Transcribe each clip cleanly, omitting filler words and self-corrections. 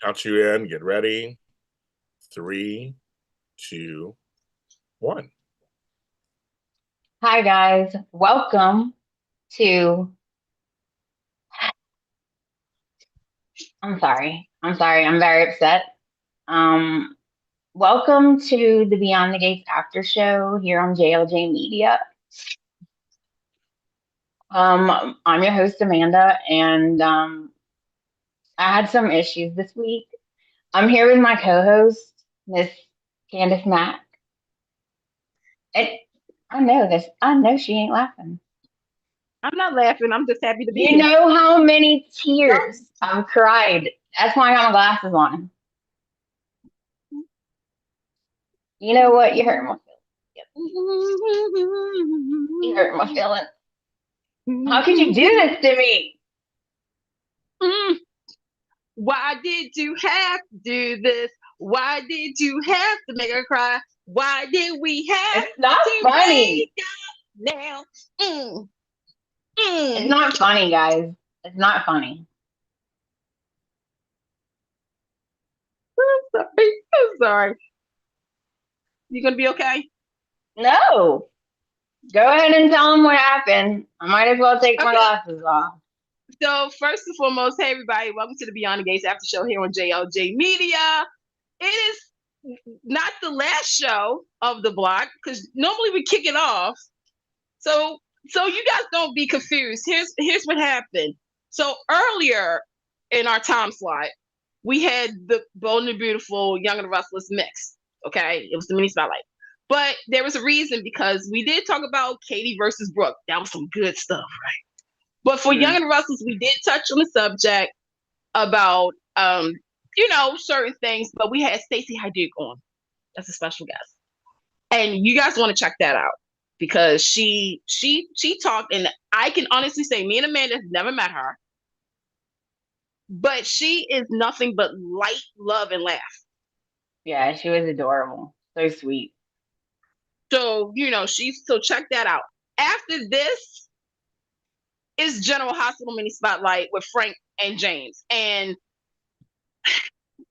Count you in. Get ready. Three, two, one. Hi guys, welcome to I'm very upset. Um Welcome to the Beyond the Gates after show here on JLJ Media. I'm your host Amanda and I had some issues this week. I'm here with my co-host, Miss Candace Mack. And I know she ain't laughing. I'm not laughing. I'm just happy to be You here. know how many No. tears I've cried. That's why I got my glasses on. You know what? You hurt my feelings. You hurt my feelings. How could you do this to me? Why did you have to do this? Why did you have to make her cry? Why did we have It's not to funny. break up now? Mm, It's mm. not funny, guys. It's not funny. I'm sorry. I'm sorry. You gonna be okay? No. Go ahead and tell them what happened. I might as well take my Okay. glasses off. So first and foremost, hey everybody, welcome to the Beyond the Gates After Show here on JLJ Media. It is not the last show of the block because normally we kick it off. So you guys don't be confused. Here's what happened. So earlier in our time slot, we had the Bold and the Beautiful, Young and the Restless mix. Okay, it was the mini spotlight. But there was a reason because we did talk about Katie versus Brooke. That was some good stuff, right? But for Young Mm. and the Restless, we did touch on the subject about certain things, but we had Stacey Hajduk on as a special guest. And you guys want to check that out because she talked, and I can honestly say me and Amanda have never met her, but she is nothing but light, love, and laugh. Yeah, she was adorable. So sweet. So check that out. After this is General Hospital mini spotlight with Frank and James. And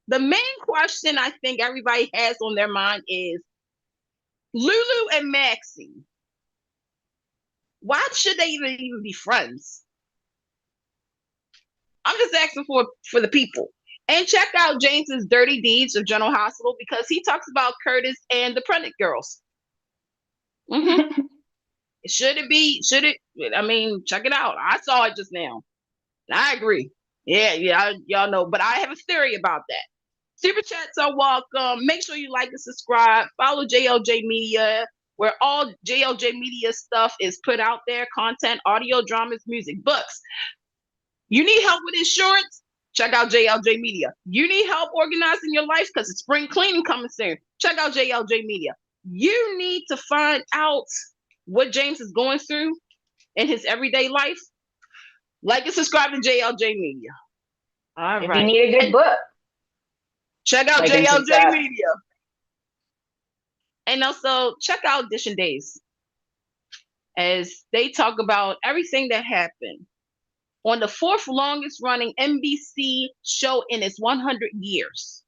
the main question I think everybody has on their mind is Lulu and Maxie. Why should they even be friends? I'm just asking for the people. And check out James's Dirty Deeds of General Hospital because he talks about Curtis and the Prentice girls. Mm-hmm. Should it be? Should it? I mean, check it out. I saw it just now. And I agree. Yeah, y'all know. But I have a theory about that. Super chats are welcome. Make sure you like and subscribe. Follow JLJ Media, where all JLJ Media stuff is put out there: content, audio, dramas, music, books. You need help with insurance? Check out JLJ Media. You need help organizing your life because it's spring cleaning coming soon? Check out JLJ Media. You need to find out what James is going through in his everyday life? Like and subscribe to JLJ Media. All If you right. need a good And book, check out like and JLJ subscribe. Media. And also check out Edition Days as they talk about everything that happened on the fourth longest running NBC show in its 100 years.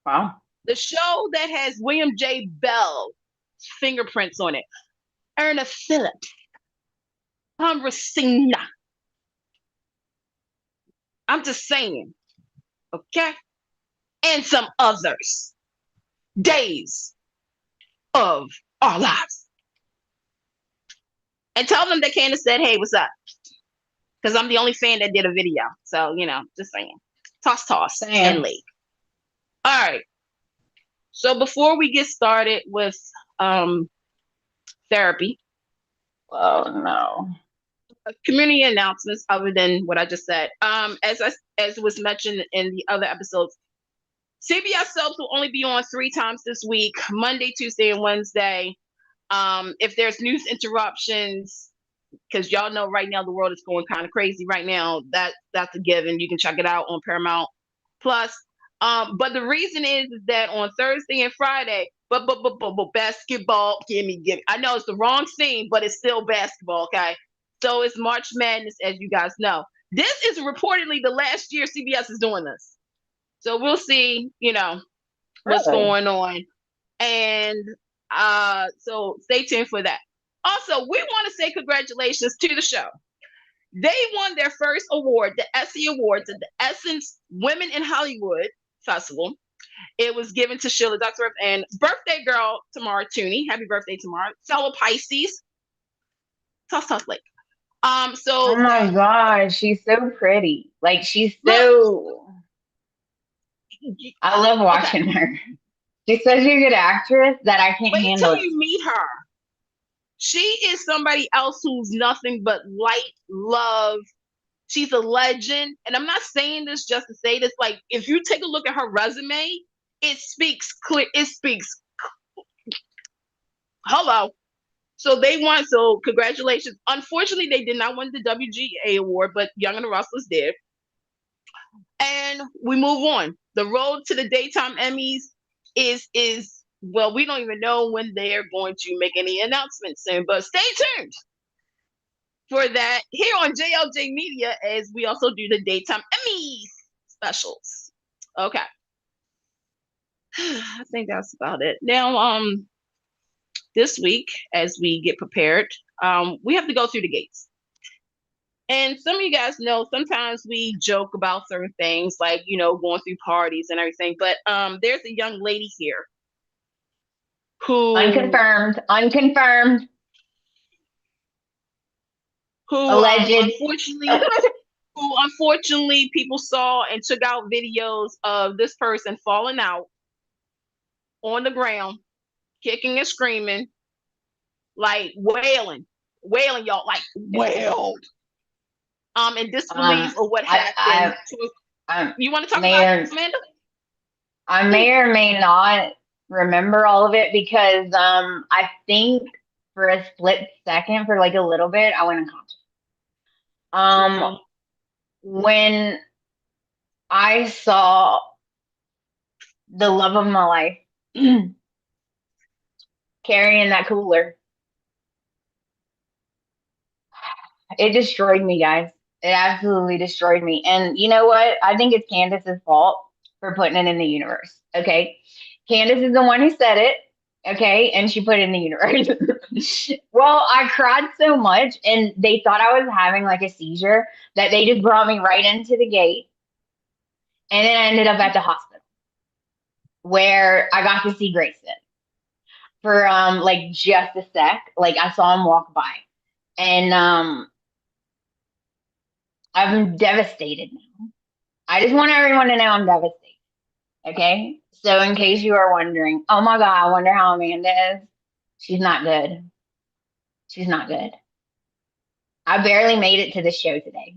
Wow. The show that has William J. Bell's fingerprints on it. Erna Phillips, Conversina. I'm just saying, okay? And some others. Days of our lives. And tell them that Candace said, hey, what's up? Because I'm the only fan that did a video. So, just saying. Toss, and Saying. leave. All right. So before we get started with therapy, Oh no. community announcements other than what I just said. As was mentioned in the other episodes, CBS soaps will only be on 3 times this week: Monday, Tuesday, and Wednesday. If there's news interruptions, because y'all know right now the world is going kind of crazy right now, that's a given. You can check it out on Paramount Plus. But the reason is that on Thursday and Friday, but basketball, give me. I know it's the wrong scene, but it's still basketball, okay? So it's March Madness, as you guys know. This is reportedly the last year CBS is doing this. So we'll see, what's Really? going on. And so stay tuned for that. Also, we want to say congratulations to the show. They won their first award, the Essie Awards at the Essence Women in Hollywood Festival. It was given to Sheila Ducksworth and birthday girl Tamara Tooney. Happy birthday, Tamara. Fellow Pisces. Tough Lake. Oh my God, she's so pretty. Like she's look, so. I love watching her. She's such a good actress that I can't wait handle till it. you meet her. She is somebody else who's nothing but light, love. She's a legend. And I'm not saying this just to say this. Like, if you take a look at her resume, it speaks clear. It speaks. Hello. So they won. So congratulations. Unfortunately, they did not win the WGA award, but Young and the Restless did. And we move on. The road to the daytime Emmys is well, we don't even know when they're going to make any announcements soon, but stay tuned for that here on JLJ Media as we also do the daytime Emmys specials. Okay. I think that's about it. Now, this week, as we get prepared, we have to go through the gates. And some of you guys know sometimes we joke about certain things like, going through parties and everything. But there's a young lady here who Unconfirmed. who Alleged. unfortunately people saw and took out videos of this person falling out on the ground, kicking and screaming, like wailing, y'all, like wailed. In disbelief of what happened. You want to talk about it, Amanda? I may or may not remember all of it because I think for a split second, for like a little bit, I went unconscious. When I saw the love of my life carrying that cooler, it destroyed me, guys. It absolutely destroyed me. And you know what? I think it's Candace's fault for putting it in the universe. Okay. Candace is the one who said it. Okay. And she put it in the universe. Well, I cried so much and they thought I was having like a seizure that they just brought me right into the gate. And then I ended up at the hospital where I got to see Grayson for like just a sec. Like I saw him walk by. And I'm devastated now. I just want everyone to know I'm devastated. Okay? So in case you are wondering, oh my God, I wonder how Amanda is. She's not good. She's not good. I barely made it to the show today.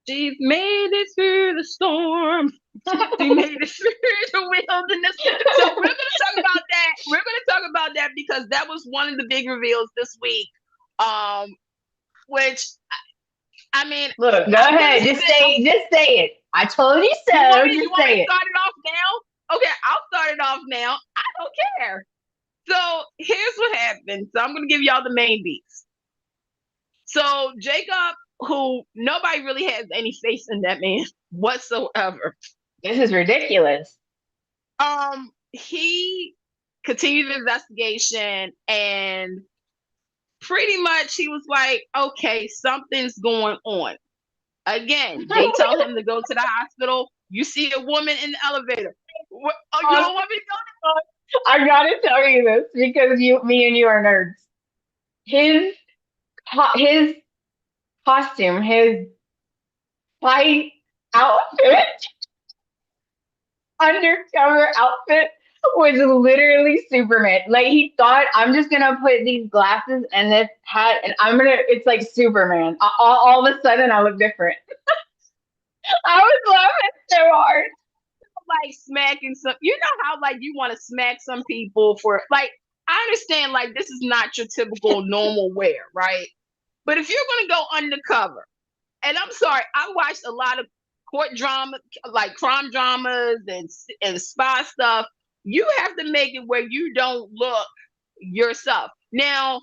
She's made it through the storm. She made it through the wilderness. So we're going to talk about that. We're going to talk about that because that was one of the big reveals this week. Which, I mean, look, go ahead. Just say it. I told you so. You want me to start it off now? Okay, I'll start it off now. I don't care. So here's what happened. So I'm going to give y'all the main beats. So Jacob, who nobody really has any faith in that man whatsoever. This is ridiculous. He continued the investigation and pretty much he was like, okay, something's going on. Again, they tell him to go to the hospital. You see a woman in the elevator. You don't want me to go? I gotta tell you this because me and you are nerds. His costume, his fight outfit, undercover outfit was literally Superman. Like he thought, I'm just gonna put these glasses and this hat, and it's like Superman. All of a sudden, I look different. I was laughing so hard. Like smacking some, how like you want to smack some people for like, I understand like this is not your typical normal wear, right? But if you're gonna go undercover, and I'm sorry, I watched a lot of court drama, like crime dramas and spy stuff. You have to make it where you don't look yourself. Now,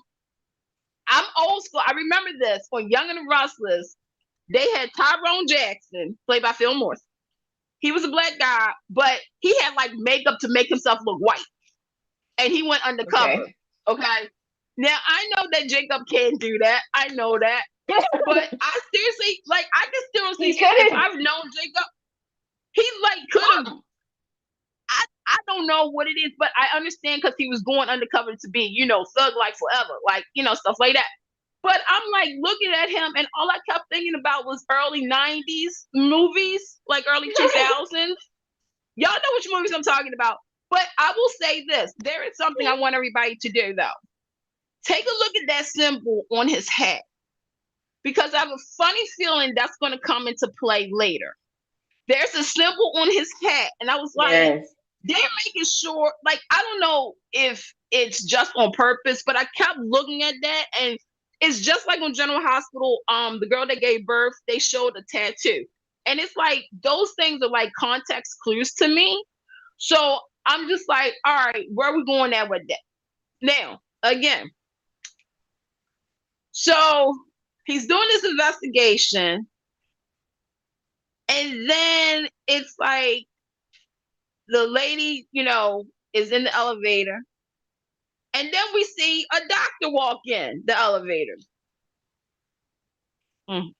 I'm old school. I remember this on Young and the Restless. They had Tyrone Jackson, played by Phil Morrison. He was a black guy, but he had like makeup to make himself look white. And he went undercover. Okay. Now I know that Jacob can't do that. I know that. But I seriously, like, I can still see if I've known Jacob, he like could have. I don't know what it is, but I understand because he was going undercover to be, you know, thug like forever, like, you know, stuff like that. But I'm like looking at him, and all I kept thinking about was early 90s movies, like early 2000s. Y'all know which movies I'm talking about. But I will say this. There is something I want everybody to do, though. Take a look at that symbol on his hat. Because I have a funny feeling that's going to come into play later. There's a symbol on his hat. And I was like, they're making sure, like, I don't know if it's just on purpose, but I kept looking at that. And it's just like on General Hospital, the girl that gave birth, they showed a tattoo. And it's like, those things are like context clues to me. So I'm just like, all right, where are we going at with that? Now, again, so he's doing this investigation. And then it's like the lady, you know, is in the elevator. And then we see a doctor walk in the elevator. And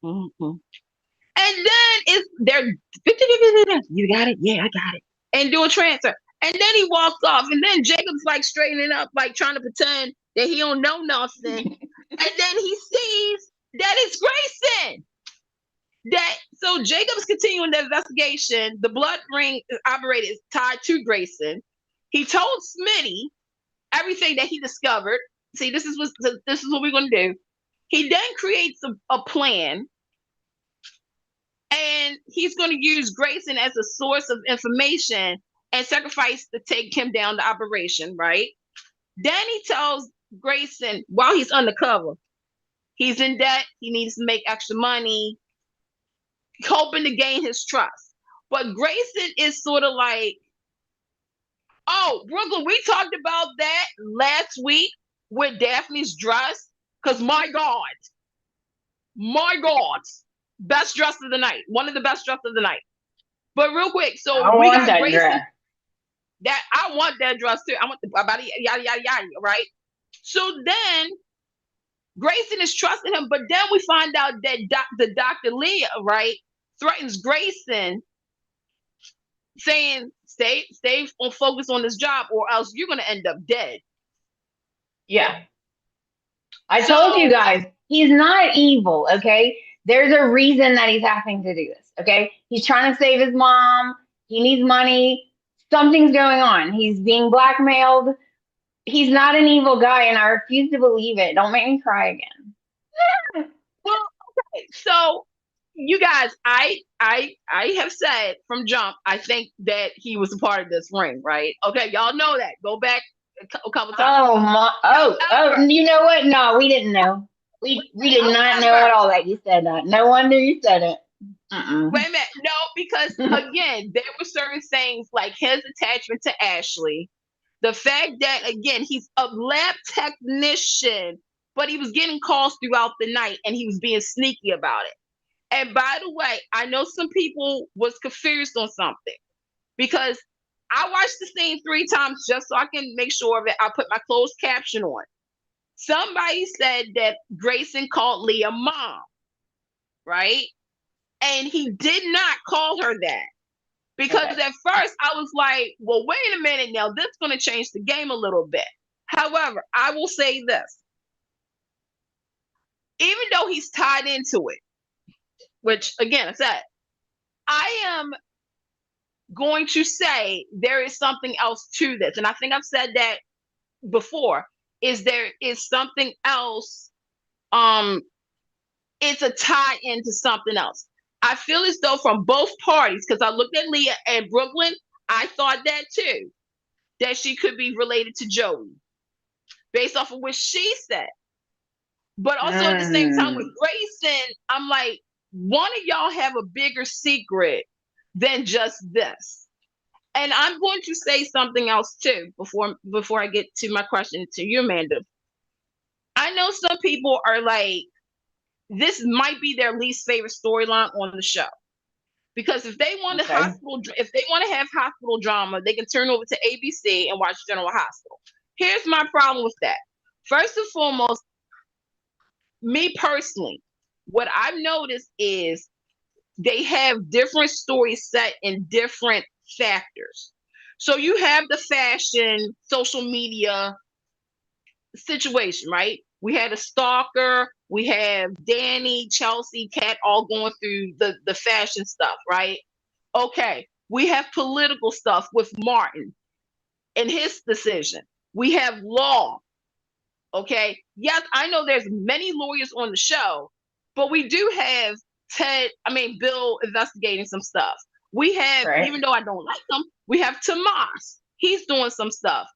then it's there. You got it? Yeah, I got it. And do a transfer. And then he walks off. And then Jacob's like straightening up, like trying to pretend that he don't know nothing. And then he sees that it's Grayson. So Jacob's continuing the investigation. The blood ring operator is tied to Grayson. He told Smitty everything that he discovered. See, this is what we're gonna do. He then creates a plan, and he's going to use Grayson as a source of information and sacrifice to take him down the operation, right? Then he tells Grayson while he's undercover, he's in debt, he needs to make extra money, hoping to gain his trust. But Grayson is sort of like, oh, Brooklyn, we talked about that last week with Daphne's dress, because my God, best dress of the night, one of the best dress of the night. But real quick, so we got Grayson. Dress. That I want that dress too. I want the about yada yada yada, right? So then Grayson is trusting him, but then we find out that the Dr. Leah, right, threatens Grayson, saying, stay on focus on this job, or else you're gonna end up dead. Yeah. I told you guys, he's not evil, okay? There's a reason that he's having to do this, okay? He's trying to save his mom. He needs money. Something's going on. He's being blackmailed. He's not an evil guy, and I refuse to believe it. Don't make me cry again. Well, okay. So, you guys, I have said from jump, I think that he was a part of this ring, right? Okay, y'all know that. Go back a couple times. You know what? No, we didn't know. We did not know at all that you said that. No wonder you said it. Wait a minute. No, because again, there were certain things like his attachment to Ashley, the fact that, again, he's a lab technician, but he was getting calls throughout the night and he was being sneaky about it. And by the way, I know some people was confused on something, because I watched the scene 3 times just so I can make sure that I put my closed caption on. Somebody said that Grayson called Leah mom, right? And he did not call her that. Because at first I was like, well, wait a minute now, this is going to change the game a little bit. However, I will say this. Even though he's tied into it, which, again, I said, I am going to say there is something else to this. And I think I've said that before, is there is something else. It's a tie into something else. I feel as though from both parties, because I looked at Leah and Brooklyn, I thought that too, that she could be related to Joey based off of what she said. But also at the same time with Grayson, I'm like, one of y'all have a bigger secret than just this. And I'm going to say something else too before I get to my question to you, Amanda. I know some people are like, this might be their least favorite storyline on the show. Because if they want Okay. if they want to have hospital drama, they can turn over to ABC and watch General Hospital. Here's my problem with that. First and foremost, me personally, what I've noticed is they have different stories set in different factors. So you have the fashion, social media situation, right? We had a stalker, we have Danny, Chelsea, Kat all going through the fashion stuff, right? Okay, we have political stuff with Martin and his decision. We have law. Okay, yes, I know there's many lawyers on the show, but we do have Bill investigating some stuff. We have, Right. even though I don't like him, we have Tomas. He's doing some stuff.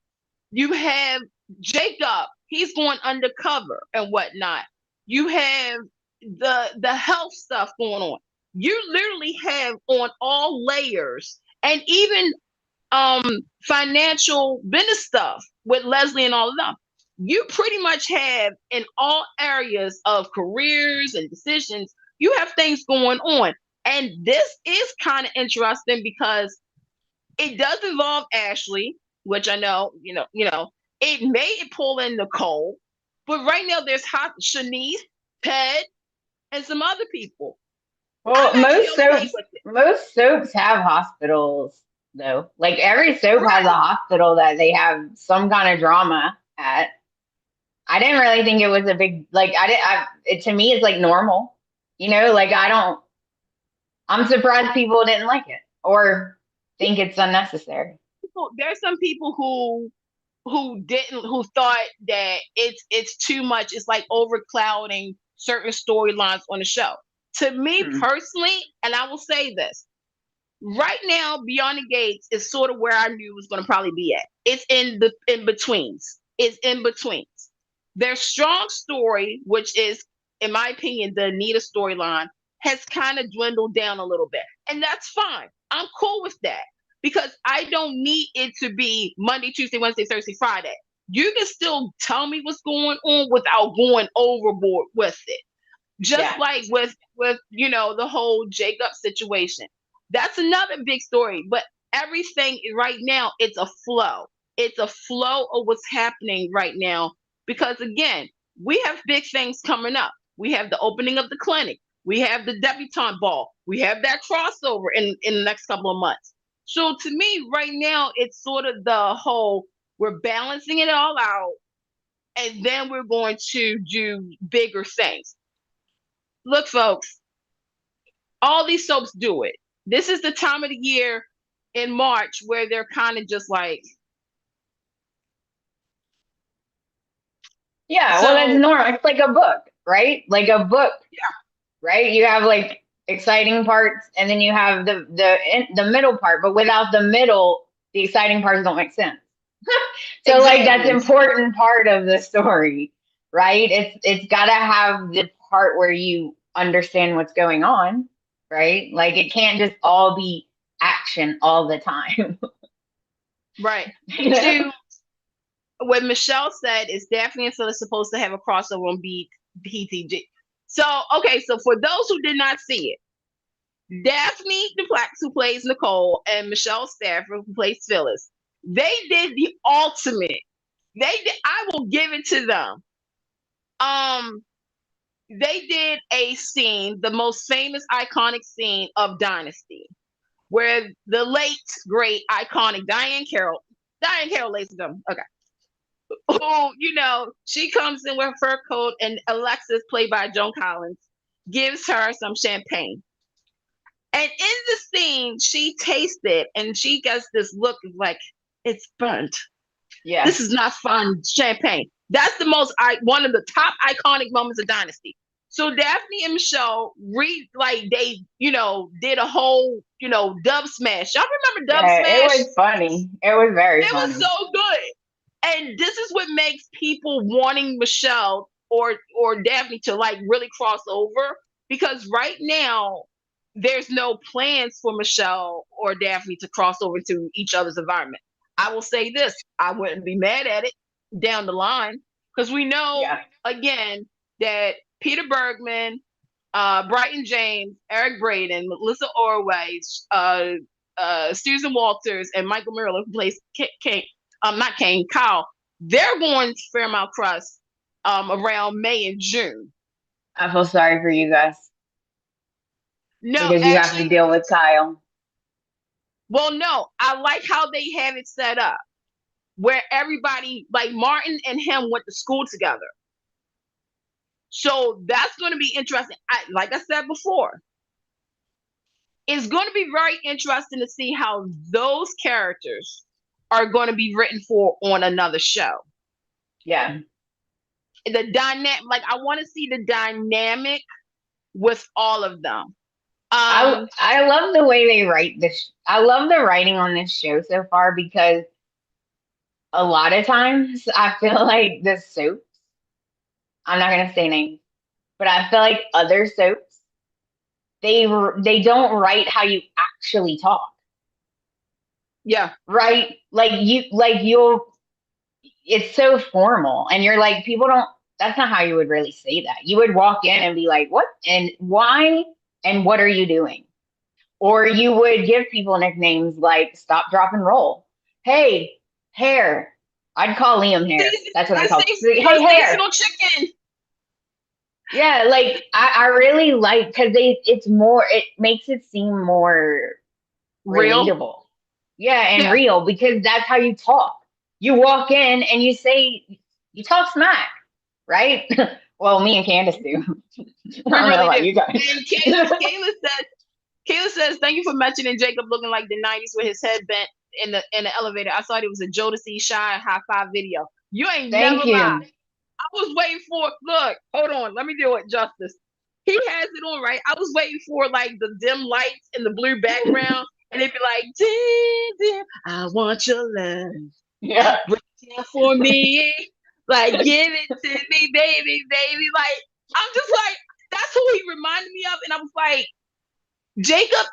You have Jacob. He's going undercover and whatnot. You have the health stuff going on. You literally have on all layers, and even financial business stuff with Leslie and all of them. You pretty much have in all areas of careers and decisions, you have things going on. And this is kind of interesting because it does involve Ashley, which I know, it may pull in Nicole, but right now there's Shanice, Ted, and some other people. Well, I'm actually okay with it. most soaps have hospitals though. Like every soap has a hospital that they have some kind of drama at. I didn't really think it was a big, like, to me, it's like normal, like I'm surprised people didn't like it or think it's unnecessary. There's some people who thought that it's too much. It's like overclouding certain storylines on the show. To me personally, and I will say this, right now, Beyond the Gates is sort of where I knew it was going to probably be at. It's in betweens. It's in betweens. Their strong story, which is, in my opinion, the Anita storyline, has kind of dwindled down a little bit. And that's fine. I'm cool with that because I don't need it to be Monday, Tuesday, Wednesday, Thursday, Friday. You can still tell me what's going on without going overboard with it. Just like with the whole Jacob situation. That's another big story. But everything right now, it's a flow. It's a flow of what's happening right now. Because again, we have big things coming up. We have the opening of the clinic. We have the debutante ball. We have that crossover in the next couple of months. So to me, right now, it's sort of the whole, we're balancing it all out, and then we're going to do bigger things. Look, folks, all these soaps do it. This is the time of the year in March where they're kind of just like, well, that's normal. It's like a book, right? Like a book, right? You have like exciting parts, and then you have the middle part. But without the middle, the exciting parts don't make sense. So, like, that's important part of the story, right? It's got to have the part where you understand what's going on, right? Like, it can't just all be action all the time. Right. What Michelle said is Daphne and Phyllis supposed to have a crossover on BTG. So, okay, so for those who did not see it, Daphne Duplex, who plays Nicole, and Michelle Stafford, who plays Phyllis, they did the ultimate. I will give it to them. They did a scene, the most famous, iconic scene of Dynasty, where the late, great, iconic Diane Carroll, ladies and gentlemen, okay, who, she comes in with her fur coat, and Alexis, played by Joan Collins, gives her some champagne. And in the scene, she tastes it, and she gets this look of like, it's burnt. Yeah. This is not fun champagne. That's one of the top iconic moments of Dynasty. So Daphne and Michelle they did a whole dub smash. Y'all remember dub smash? It was funny. It was very funny. It was so good. And this is what makes people wanting Michelle or Daphne to like really cross over, because right now there's no plans for Michelle or Daphne to cross over to each other's environment. I will say this, I wouldn't be mad at it down the line, because we know again that Peter Bergman Brighton James, Eric Braden, Melissa Orway, Susan Walters, and Michael Miller, who plays not Kane, Kyle. They're going to Fairmount Crest around May and June. I feel sorry for you guys No, because you have to actually, deal with Kyle. well, no, I like how they have it set up where everybody, like Martin and him, went to school together. So that's going to be interesting. Like I said before, it's going to be very interesting to see how those characters are going to be written for on another show. Yeah. The dynamic, like I want to see the dynamic with all of them. I love the way they write this. I love the writing on this show so far because a lot of times I feel like the soaps, I'm not going to say names, but I feel like other soaps, they don't write how you actually talk. Yeah. Right? It's so formal and you're like, people don't, that's not how you would really say that. You would walk in and be like, what and why and what are you doing? Or you would give people nicknames like stop, drop, and roll. Hey, hair. I'd call Liam hair. That's what I call it. Hey, hair. Chicken. Yeah, like I really like because it makes it seem more relatable. Yeah, and real because that's how you talk. You walk in and you talk smack, right? Well, me and Candace do. I don't know about you guys. And Kayla says, thank you for mentioning Jacob looking like the 90s with his head bent in the elevator. I thought it was a Jodeci Shy high five video. You ain't never lied. I was waiting for, look, hold on, let me do it justice. He has it on, right? I was waiting for like the dim lights and the blue background, and it'd be like, dim, I want your love. Yeah. Reach out for me. Like, give it to me, baby. Like, I'm just like, that's who he reminded me of. And I was like, Jacob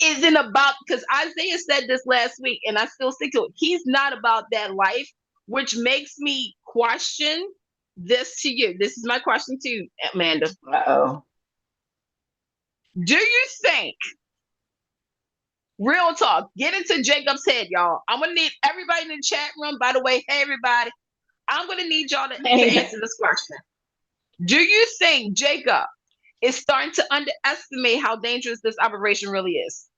isn't about, because Isaiah said this last week, and I still stick to it. He's not about that life, which makes me question this to you. This is my question to you, Amanda. Uh-oh. Do you think, real talk, get into Jacob's head, y'all. I'm going to need everybody in the chat room. By the way, hey, everybody, I'm going to need y'all to answer this question. Do you think Jacob is starting to underestimate how dangerous this operation really is?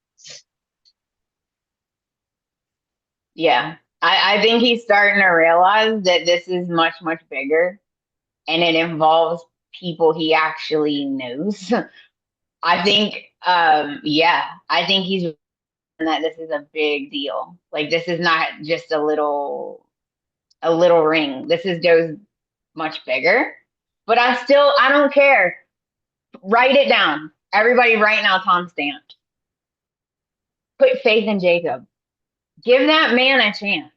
Yeah. I think he's starting to realize that this is much, much bigger and it involves people he actually knows. I think, I think he's that this is a big deal. Like this is not just a little ring. This goes much bigger. But I don't care. Write it down. Everybody right now, Tom stamped. Put faith in Jacob. Give that man a chance.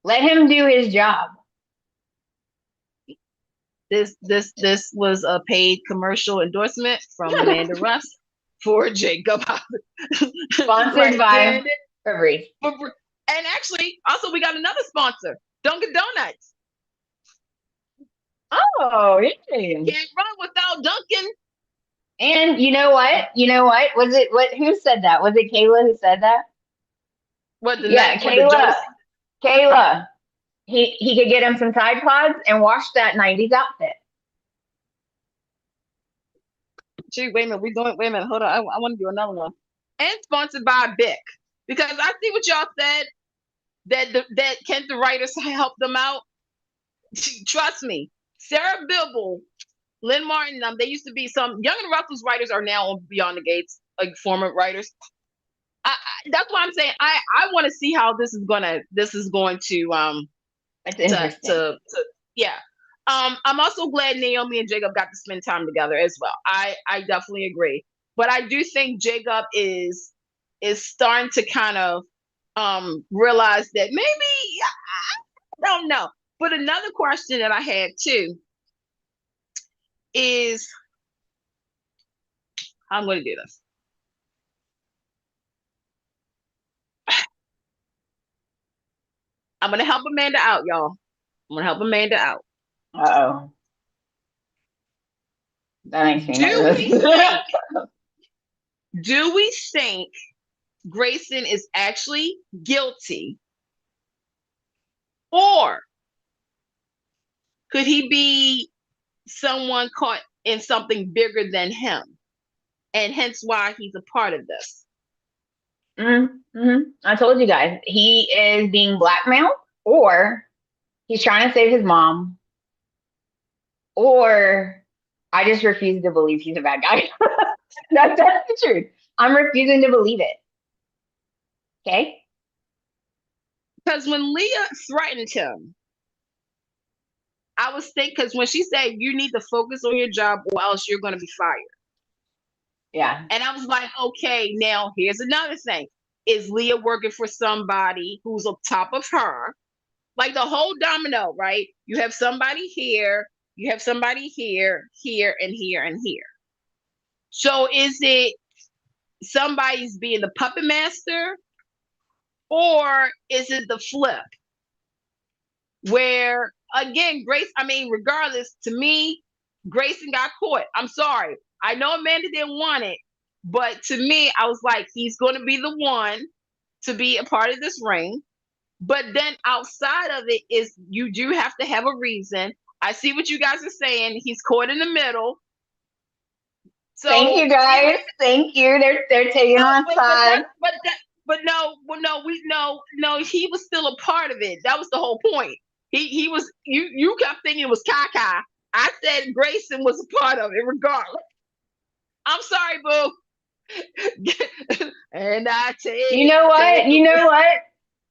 Let him do his job. This was a paid commercial endorsement from Amanda Russ for Jacob. Sponsored by Fabrice. And actually, also we got another sponsor, Dunkin' Donuts. Oh, yeah. Can't run without Dunkin'. And you know what? Who said that? Was it Kayla who said that? Kayla. Kayla. He could get him some Tide Pods and wash that 90s outfit. Gee, wait a minute, hold on. I want to do another one. And sponsored by Bic. Because I see what y'all said, that Kent the writers helped them out. Trust me, Sarah Bilbo, Lynn Martin, they used to be some Young and Restless writers are now on Beyond the Gates, like former writers. That's why I'm saying I want to see how this is going to That's interesting. Yeah. I'm also glad Naomi and Jacob got to spend time together as well. I definitely agree. But I do think Jacob is starting to kind of realize that maybe, I don't know. But another question that I had too is, how I'm going to do this. I'm going to help Amanda out, y'all. I'm going to help Amanda out. Uh-oh. That makes me Do nervous. do we think Grayson is actually guilty, or could he be someone caught in something bigger than him, and hence why he's a part of this? I told you guys, he is being blackmailed, or he's trying to save his mom, or I just refuse to believe he's a bad guy. That's the truth. I'm refusing to believe it. Okay? Because when Leah threatened him, I was thinking, because when she said, you need to focus on your job or else you're going to be fired. Yeah. And I was like, okay, now here's another thing. Is Leah working for somebody who's on top of her? Like the whole domino, right? You have somebody here, you have somebody here, here, and here, and here. So is it somebody's being the puppet master, or is it the flip? Where, again, regardless, to me, Grayson got caught. I'm sorry. I know Amanda didn't want it, but to me, I was like, he's going to be the one to be a part of this ring. But then outside of it is, you do have to have a reason. I see what you guys are saying. He's caught in the middle. So thank you guys. Thank you. They're taking on side. No, he was still a part of it. That was the whole point. He was, you kept thinking it was Kaka. I said Grayson was a part of it regardless. I'm sorry, boo. And I take. You know what?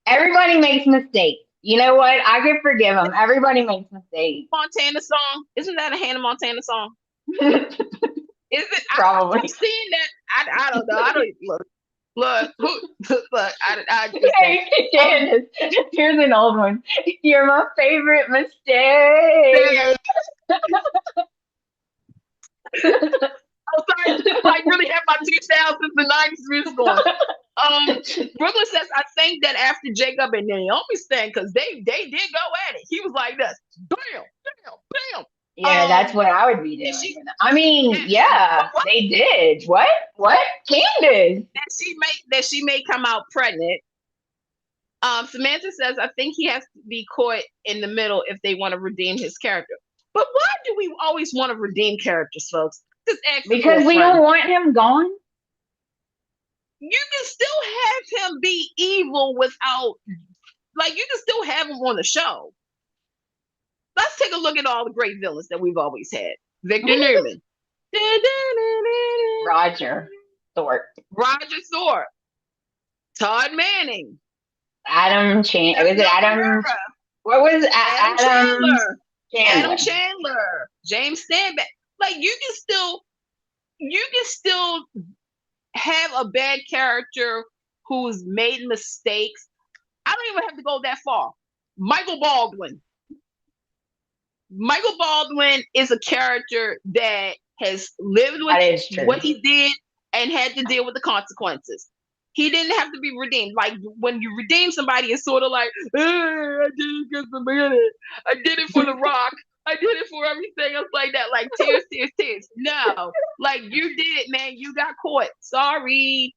Everybody makes mistakes. You know what? I can forgive them. Everybody makes mistakes. Montana song. Isn't that a Hannah Montana song? Is it? Probably. I'm seeing that. I don't know. I don't look. I just Hey, Candace, here's an old one. You're my favorite mistake. I'm sorry, I really have my 2000s and 90s music on. Brooklyn says, I think that after Jacob and Naomi's thing, because they did go at it. He was like this, bam, bam, bam. Yeah, that's what I would be doing. Yeah, they did. What? Candace? That she may come out pregnant. Samantha says, I think he has to be caught in the middle if they want to redeem his character. But why do we always want to redeem characters, folks? Because we don't want him gone. You can still have him be evil without, like, you can still have him on the show. Let's take a look at all the great villains that we've always had. Victor Newman. Roger Thorpe. Todd Manning. Adam Chandler. Was it Adam? What was Adam Chandler. James Stanback. Like, you can still have a bad character who's made mistakes. I don't even have to go that far. Michael Baldwin is a character that has lived with what he did and had to deal with the consequences. He didn't have to be redeemed. Like, when you redeem somebody, it's sort of like, I did it because of the I did it for The Rock. I did it for everything else like that. Like, tears. No. Like, you did it, man. You got caught. Sorry.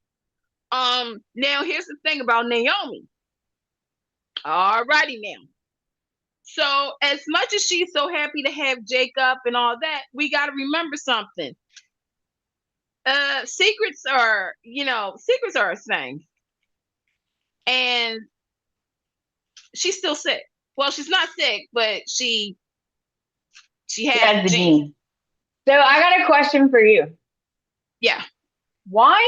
Now here's the thing about Naomi. Alrighty now. So as much as she's so happy to have Jacob and all that, we got to remember something. Secrets are a thing. And she's still sick. Well, she's not sick, but she has the gene. So I got a question for you. Yeah. Why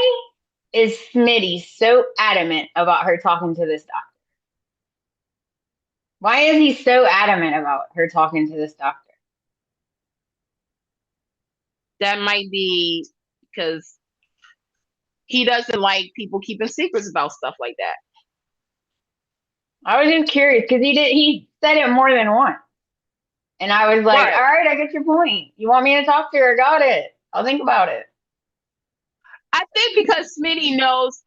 is Smitty so adamant about her talking to this doctor? Why is he so adamant about her talking to this doctor? That might be because he doesn't like people keeping secrets about stuff like that. I was just curious because he said it more than once. And I was like, all right, I get your point. You want me to talk to her? Got it. I'll think about it. I think because Smitty knows,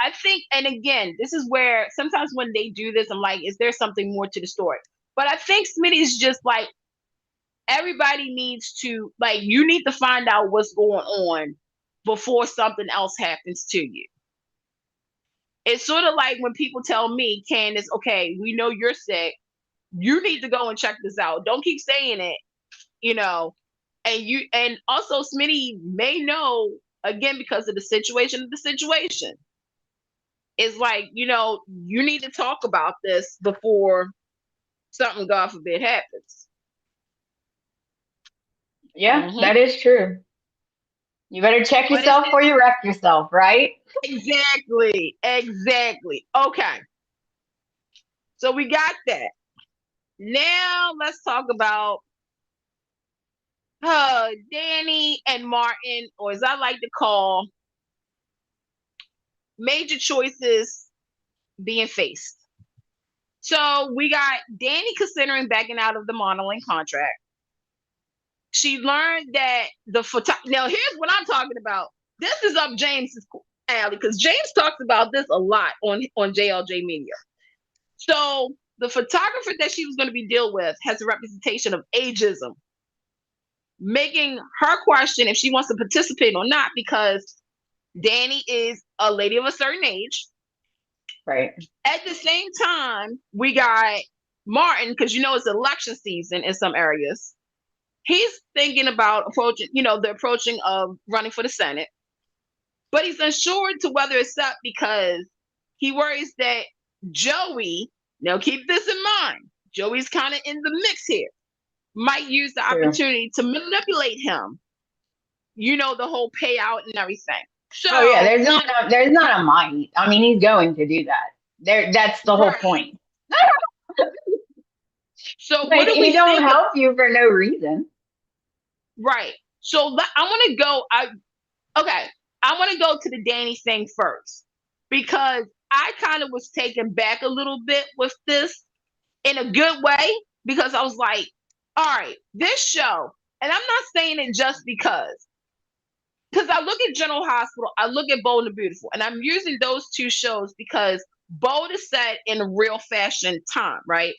and again, this is where sometimes when they do this, I'm like, is there something more to the story? But I think Smitty's just like, everybody needs to, like, you need to find out what's going on before something else happens to you. It's sort of like when people tell me, Candace, okay, we know you're sick. You need to go and check this out. Don't keep saying it, you know. And also Smitty may know, again, because of the situation. It's like, you need to talk about this before something, God forbid, happens. Yeah, that is true. You better check yourself before you wreck yourself, right? Exactly. Okay. So we got that. Now let's talk about Danny and Martin, or as I like to call, major choices being faced. So we got Danny considering backing out of the modeling contract. She learned that now here's what I'm talking about. This is up James's alley, because James talks about this a lot on JLJ Media. So the photographer that she was going to be dealt with has a representation of ageism, making her question if she wants to participate or not, because Danny is a lady of a certain age. Right. At the same time, we got Martin, because it's election season in some areas. He's thinking about the approaching of running for the Senate, but he's unsure to whether it's up because he worries that Joey, now keep this in mind, Joey's kind of in the mix here, might use the opportunity to manipulate him, the whole payout and everything. So, yeah, there's not a might. I mean, he's going to do that. That's the whole point. So what do we he don't help you for no reason. Right. So I want to go. I want to go to the Danny thing first, because I kind of was taken back a little bit with this in a good way, because I was like, all right, this show, and I'm not saying it just because I look at General Hospital, I look at Bold and the Beautiful, and I'm using those two shows because Bold is set in a real fashion time, right?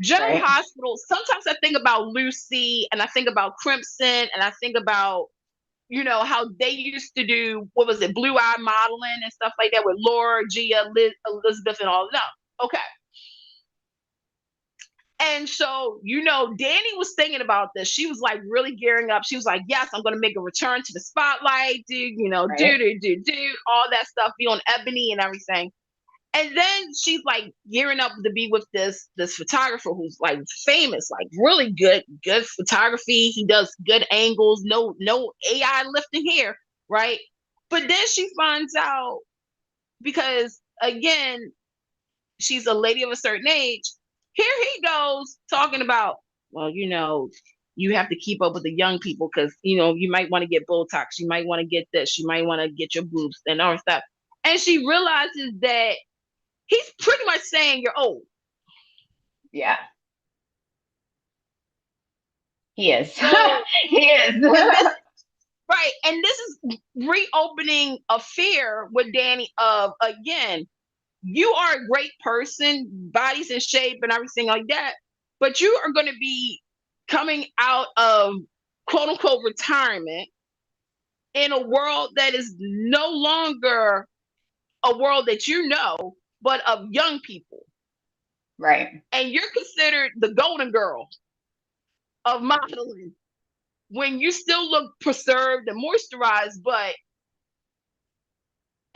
General Hospital, sometimes I think about Lucy, and I think about Crimson, and I think about, how they used to do, what was it, Blue Eye modeling and stuff like that with Laura, Gia, Elizabeth, and all of them. Okay. And so, Danny was thinking about this. She was like really gearing up. She was like, yes, I'm going to make a return to the spotlight, dude, do, all that stuff, be on Ebony and everything. And then she's like gearing up to be with this photographer who's like famous, like really good photography. He does good angles, no AI lifting here, right? But then she finds out, because again, she's a lady of a certain age. Here he goes talking about, well, you have to keep up with the young people because, you might want to get Botox. You might want to get this. You might want to get your boobs and all stuff. And she realizes that he's pretty much saying you're old. Yeah. He is. He is. Right. And this is reopening a fear with Danny of, again, you are a great person, body's in shape and everything like that, but you are going to be coming out of quote unquote retirement in a world that is no longer a world that but of young people. Right. And you're considered the golden girl of modeling when you still look preserved and moisturized,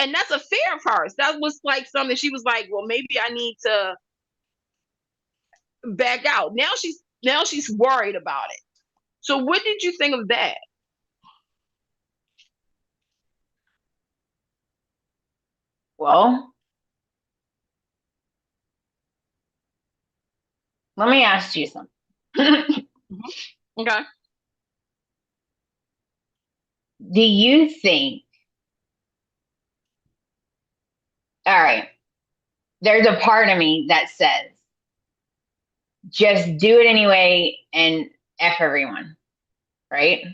and that's a fear of hers. That was like something she was like, well, maybe I need to back out. Now she's worried about it. So what did you think of that? Well, let me ask you something. Okay. Do you think, all right, there's a part of me that says, just do it anyway and F everyone, right?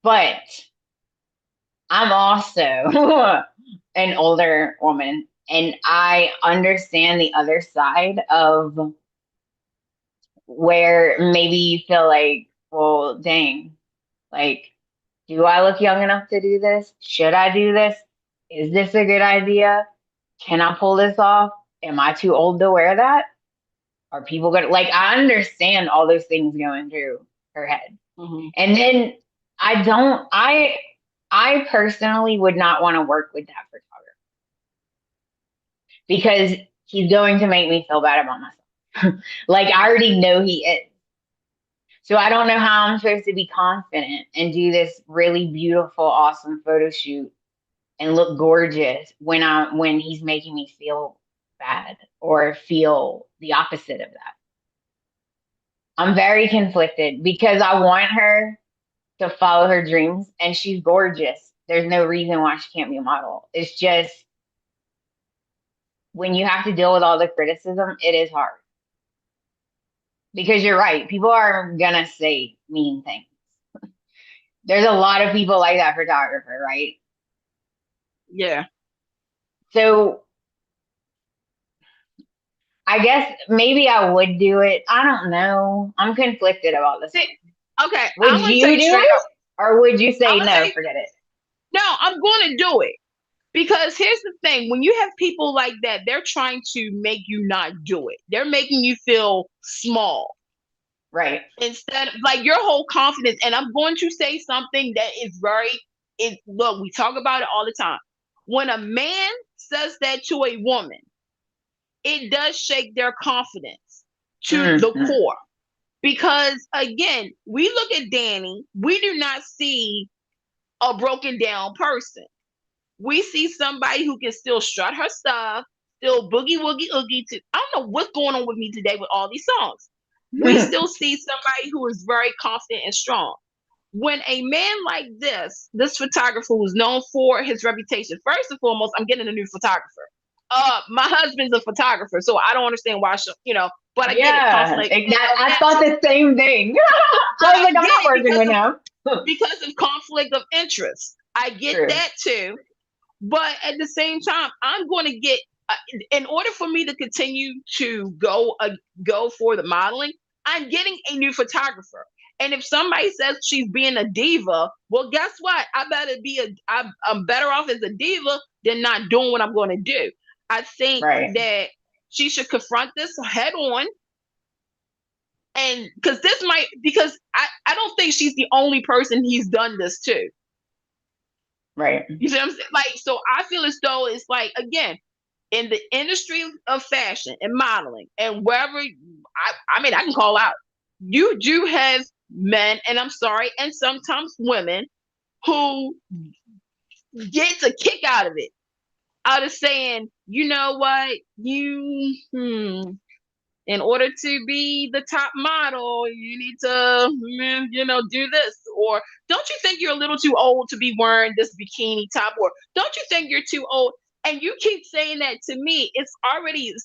But I'm also an older woman, and I understand the other side of where maybe you feel like, well, dang, like, do I look young enough to do this? Should I do this? Is this a good idea? Can I pull this off? Am I too old to wear that? Are people gonna like? I understand all those things going through her head, and then I don't. I personally would not want to work with that photographer because he's going to make me feel bad about myself. Like I already know he is. So I don't know how I'm supposed to be confident and do this really beautiful, awesome photo shoot and look gorgeous when he's making me feel bad or feel the opposite of that. I'm very conflicted because I want her to follow her dreams and she's gorgeous. There's no reason why she can't be a model. It's just when you have to deal with all the criticism, it is hard. Because you're right, people are gonna say mean things. There's a lot of people like that photographer, right? Yeah. So I guess maybe I would do it. I don't know. I'm conflicted about this. Okay. Would I'm gonna you tell you do straight it? up. Or would you say I'm gonna no, say forget it? no, I'm gonna do it. Because here's the thing, when you have people like that, they're trying to make you not do it. They're making you feel small. Right. Instead of like your whole confidence, and I'm going to say something that is look, we talk about it all the time. When a man says that to a woman, it does shake their confidence to the core. Because again, we look at Danny, we do not see a broken down person. We see somebody who can still strut her stuff, still boogie woogie oogie. I don't know what's going on with me today with all these songs. We still see somebody who is very confident and strong. When a man like this photographer who's known for his reputation, first and foremost, I'm getting a new photographer. My husband's a photographer, so I don't understand why, but I get it. Conflict. I thought the same thing. I was like, I'm not working with him. Because of conflict of interest. I get that too. But at the same time, I'm going to get, in order for me to continue to go for the modeling, I'm getting a new photographer. And if somebody says she's being a diva, well, guess what? I'm better off as a diva than not doing what I'm going to do. I think that she should confront this head on. And because I don't think she's the only person he's done this to. Right. You see what I'm saying? Like, so I feel as though it's like, again, in the industry of fashion and modeling and wherever, I mean, I can call out, you do have men, and I'm sorry, and sometimes women who gets a kick out of it, out of saying, you know what, in order to be the top model, you need to, do this. Or don't you think you're a little too old to be wearing this bikini top? Or don't you think you're too old? And you keep saying that to me. It's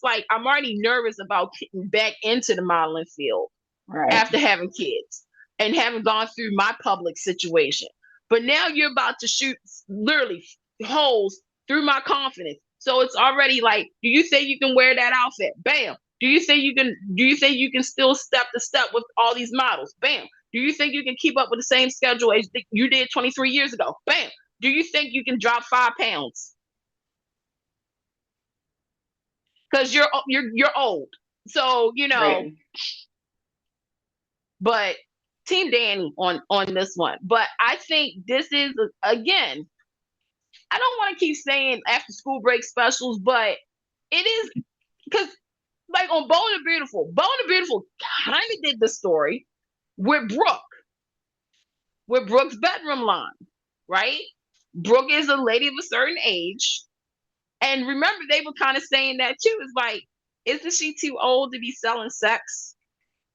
like I'm already nervous about getting back into the modeling field after having kids and having gone through my public situation. But now you're about to shoot literally holes through my confidence. So it's already like, do you think you can wear that outfit? Bam. Do you think you can still step to step with all these models? Bam. Do you think you can keep up with the same schedule as you did 23 years ago? Bam. Do you think you can drop 5 pounds? Because you're old. So, but Team Danny on this one. But I think this is, again, I don't want to keep saying after school break specials, but it is because like on Bold and Beautiful kind of did the story with Brooke's bedroom line, right? Brooke is a lady of a certain age. And remember, they were kind of saying that too. It's like, isn't she too old to be selling sex?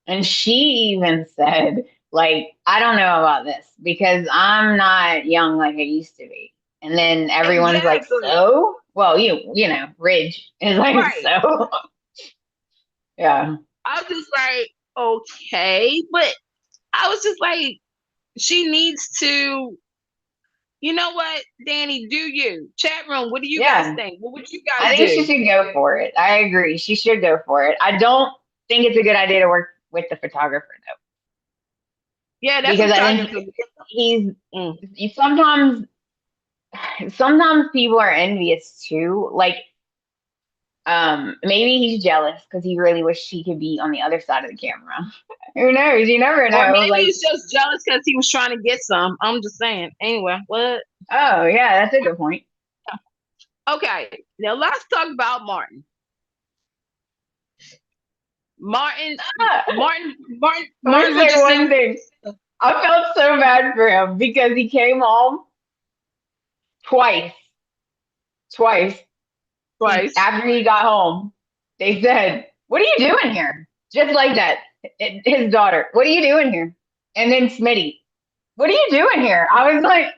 And she even said, like, I don't know about this because I'm not young like I used to be. And then everyone's like, so? Well, you know, Ridge is like, so. Yeah. I was just like, okay. But I was just like, she needs to, you know what, Danny, do you? Chat room, what do you guys think? What would you guys do? I think she should go for it. I agree. She should go for it. I don't think it's a good idea to work with the photographer though, Yeah, that's because what I I'm trying think to. he's Mm. sometimes people are envious too. Like, maybe he's jealous because he really wished he could be on the other side of the camera. Who knows? You never Or know. maybe Like, he's just jealous because he was trying to get some. I'm just saying. Anyway, what? oh yeah, that's a good point. Okay, now let's talk about Martin. Martin, Martin, Martin, Let me Martin would say just one say thing. I felt so bad for him because he came home twice. Twice. twice. After he got home, they said, "What are you doing here?" Just like that. His daughter, "What are you doing here?" And then Smitty, "What are you doing here?" I was like,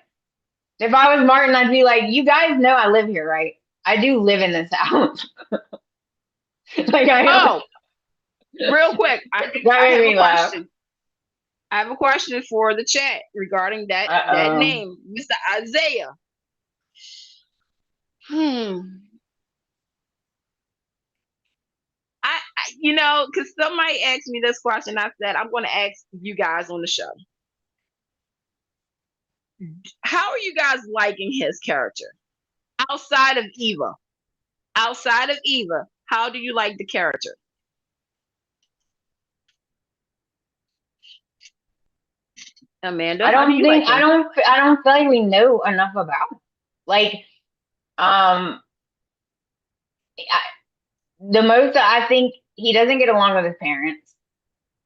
if I was Martin, I'd be like, "You guys know I live here, right? I do live in this house." Like, Oh, real quick, that I made have a me laugh. question. I have a question for the chat regarding that Uh-oh. name, Mr. Isaiah. Because somebody asked me this question, I said I'm going to ask you guys on the show. How are you guys liking his character outside of Eva? Outside of Eva, how do you like the character? Amanda, how do you like him? I don't feel like we know enough about him. Like, I, the most I think he doesn't get along with his parents,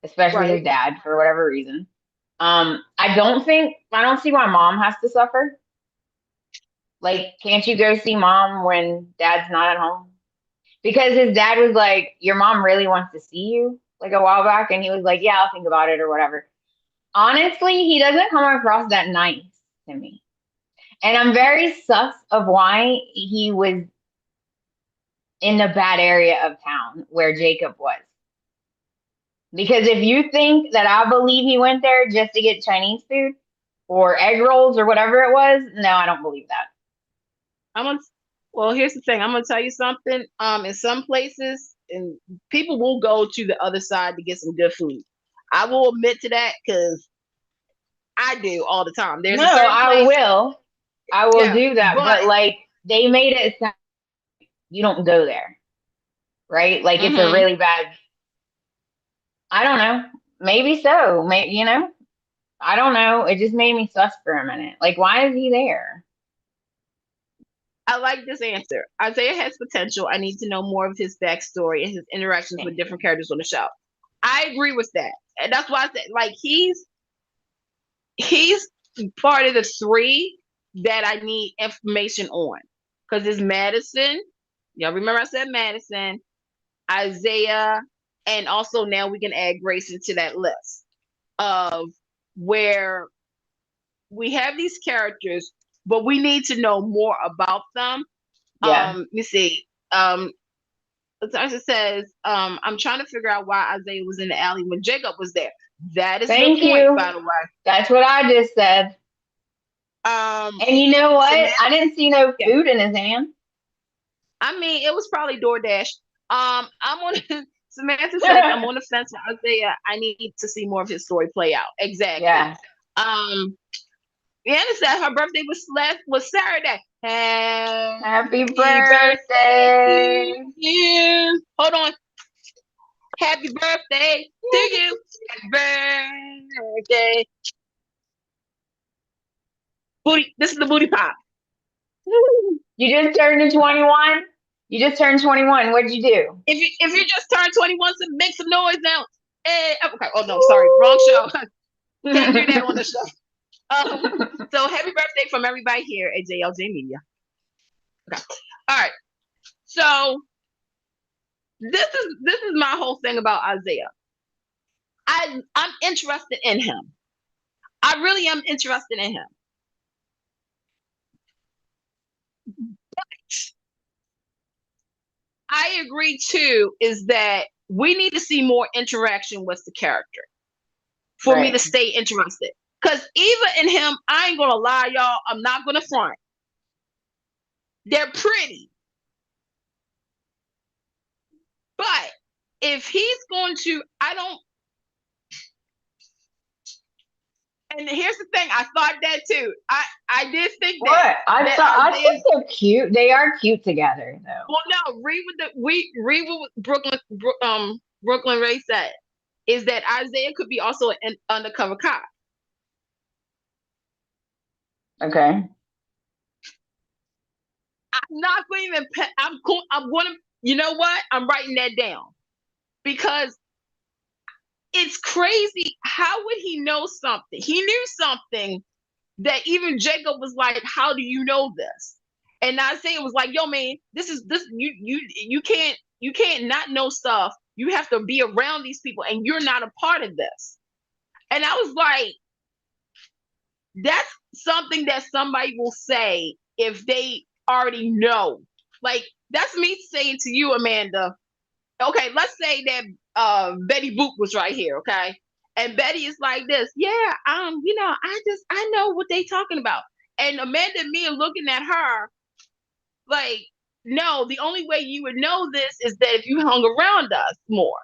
especially his Right. dad for whatever reason. I don't see why mom has to suffer. Like, can't you go see mom when dad's not at home? Because his dad was like, "Your mom really wants to see you," like a while back, and he was like, "Yeah, I'll think about it," or whatever. Honestly, he doesn't come across that nice to me. And I'm very sus of why he was in the bad area of town where Jacob was. Because if you think that I believe he went there just to get Chinese food or egg rolls or whatever it was, no, I don't believe that. Well, here's the thing. I'm gonna tell you something. In some places, and people will go to the other side to get some good food. I will admit to that because I do all the time. There's No, a certain I place. will. I will Yeah, do that. but But like they made it sound you don't go there, right? Like it's a really bad. I don't know. Maybe so. Maybe I don't know. It just made me sus for a minute. Like, why is he there? I like this answer. Isaiah has potential. I need to know more of his backstory and his interactions with different characters on the show. I agree with that, and that's why I said like he's part of the three that I need information on because it's Madison. Y'all remember I said Madison, Isaiah, and also now we can add Grayson to that list of where we have these characters, but we need to know more about them. Yeah. Let me see. It says, I'm trying to figure out why Isaiah was in the alley when Jacob was there. That is Thank the point, you. by the way. That's what I just said. And you know what? Samantha, I didn't see no yeah. food in his hand. I mean, it was probably DoorDash. I'm on. Samantha says I'm on the fence with Isaiah. I need to see more of his story play out. Exactly. Yeah. Deanne said her birthday was Saturday. Happy birthday birthday. to you. Hold on. Happy birthday to you. Happy birthday. Booty. This is the booty pop. You just turned 21? You just turned 21. What'd you do? If you just turned 21, so make some noise now. Hey, okay. Oh no, sorry, wrong show. Can't do that on the show. So happy birthday from everybody here at JLJ Media. Okay. All right. So this is my whole thing about Isaiah. I'm interested in him. I really am interested in him. I agree too, is that we need to see more interaction with the character for me to stay interested. Because Eva and him, I ain't gonna lie, y'all. I'm not gonna front. They're pretty. But if he's going to, I don't And here's the thing, I thought that too. I did think What? that I Isaiah. think they're cute. They are cute together, though. Well, no, read what Brooklyn Ray said is that Isaiah could be also an undercover cop. Okay. I'm not going to even. I'm going to. You know what? I'm writing that down because it's crazy. How would he know something? He knew something that even Jacob was like, "How do you know this?" And Isaiah was like, "Yo, man, this you can't not know stuff. You have to be around these people, and you're not a part of this." And I was like, "That's something that somebody will say if they already know." Like that's me saying to you, Amanda. Okay, let's say that Betty Boop was right here, okay? And Betty is like this, yeah, I know what they talking about. And Amanda and me are looking at her like, no, the only way you would know this is that if you hung around us more.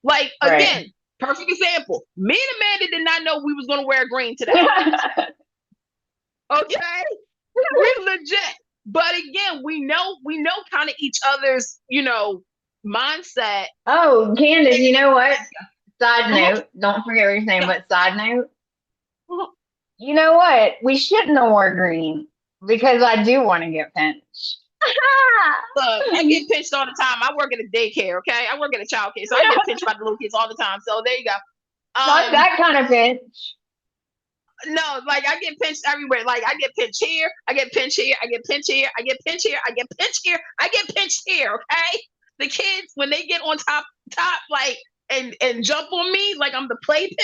Like, Right. again, perfect example. Me and Amanda did not know we was gonna wear green today. Okay? We're legit. But again, we know kind of each other's, mindset. Oh, Candace, you know what? Side note, don't forget what you're saying, but side note, you know what? We shouldn't have wore green because I do want to get pinched. Look, I get pinched all the time. I work at a daycare, okay? I work at a child care, so I get pinched by the little kids all the time. So there you go. Not that kind of pinch. No, like I get pinched everywhere. Like I get pinched here, I get pinched here, I get pinched here, I get pinched here, I get pinched here, I get pinched here. Okay, the kids when they get on top, like and jump on me like I'm the playpen.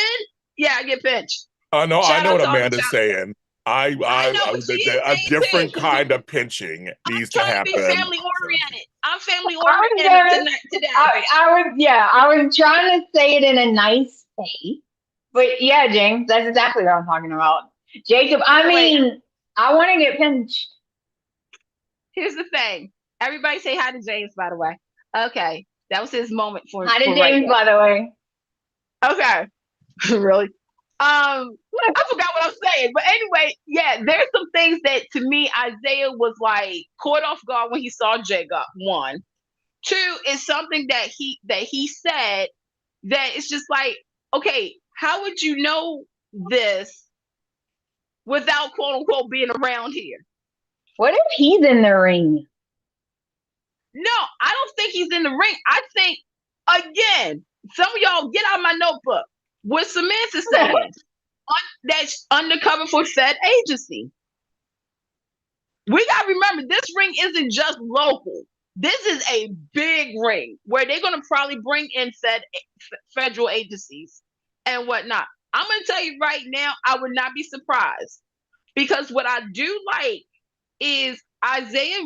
Yeah, I get pinched. No, I Shout know out what to all the Amanda's child. saying. I know what she is A saying different too. kind of pinching needs to Trying to be happen. family oriented. I'm family I was oriented gonna, today. I was trying to say it in a nice way. But yeah, James, that's exactly what I'm talking about. Jacob, I mean, I want to get pinched. Here's the thing. Everybody say hi to James, by the way. Okay. That was his moment for Hi to for James, by the way. Okay. Really? I forgot what I'm saying. But anyway, yeah, there's some things that to me Isaiah was like caught off guard when he saw Jacob. One. Two is something that he said that it's just like, okay, how would you know this without quote unquote being around here? What if he's in the ring? No, I don't think he's in the ring. I think, again, some of y'all get out of my notebook. What Samantha saying, that's undercover for Fed agency. We got to remember, this ring isn't just local. This is a big ring where they're going to probably bring in federal agencies and whatnot. I'm going to tell you right now, I would not be surprised because what I do like is Isaiah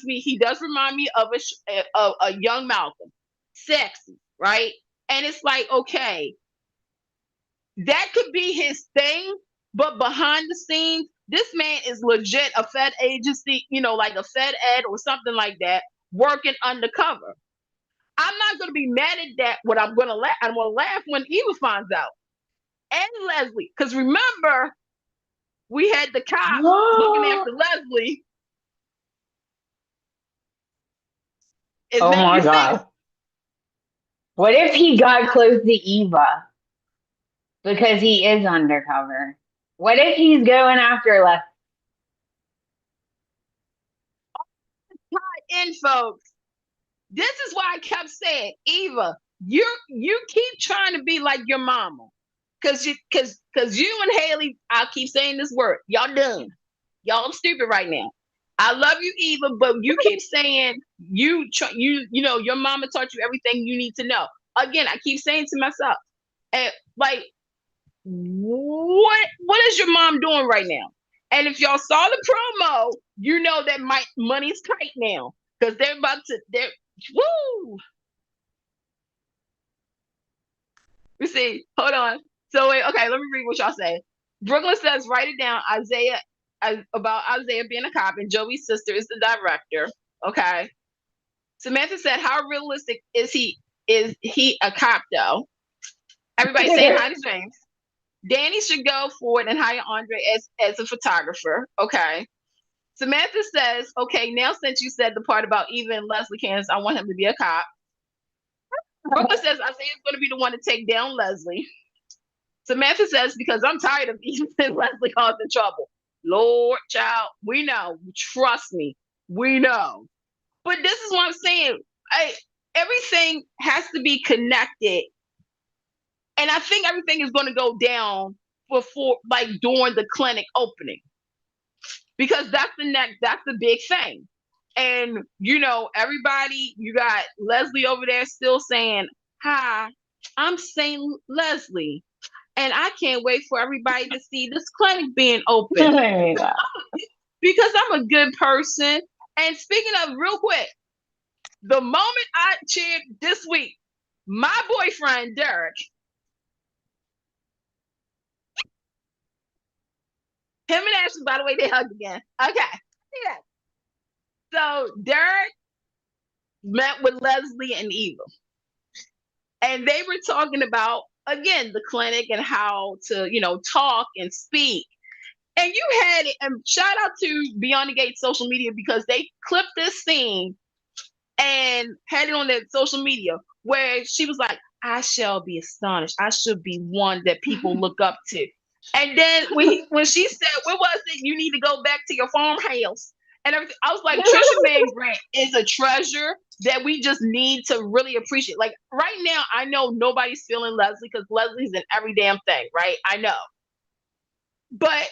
he does remind me of a young Malcolm, sexy, right? And it's like, okay, that could be his thing, but behind the scenes, this man is legit a Fed agency, like a Fed Ed or something like that, working undercover. I'm not going to be mad at that. What I'm going to laugh, when Eva finds out, and Leslie, because remember, we had the cops looking after Leslie. Oh my God. What if he got close to Eva because he is undercover? What if he's going after Leslie? In folks, this is why I kept saying, Eva, you keep trying to be like your mama, cause you and Haley, I keep saying this word, y'all done, y'all stupid right now. I love you, Eva, but you keep saying your mama taught you everything you need to know. Again, I keep saying to myself, and like, what is your mom doing right now? And if y'all saw the promo, you know that my money's tight now because woo. You see, hold on. So wait, okay, let me read what y'all say. Brooklyn says, write it down. About Isaiah being a cop, and Joey's sister is the director. Okay. Samantha said, how realistic is he? Is he a cop though? Everybody saying hi to James. Danny should go forward and hire Andre as a photographer. Okay. Samantha says, okay, now since you said the part about Eva and Leslie Candace, I want him to be a cop. Brooklyn says Isaiah's going to be the one to take down Leslie. Samantha says, because I'm tired of Eva and Leslie causing trouble. Lord, child, we know. Trust me, we know. But this is what I'm saying. Everything has to be connected. And I think everything is going to go down before, like during the clinic opening. Because that's the big thing. And, everybody, you got Leslie over there still saying, hi, I'm Saint Leslie. And I can't wait for everybody to see this clinic being open. Because I'm a good person. And speaking of, real quick, the moment I cheered this week, my boyfriend, Derek, him and Ashley, by the way, they hugged again. Okay. Yeah. So Derek met with Leslie and Eva. And they were talking about, again, the clinic and how to, talk and speak. And you had it, and shout out to Beyond the Gate social media, because they clipped this scene and had it on their social media where she was like, I shall be astonished. I should be one that people look up to. And then when she said, what was it? You need to go back to your farmhouse and everything. I was like, Trisha Mann Grant is a treasure that we just need to really appreciate. Like right now, I know nobody's feeling Leslie because Leslie's in every damn thing, right? I know. But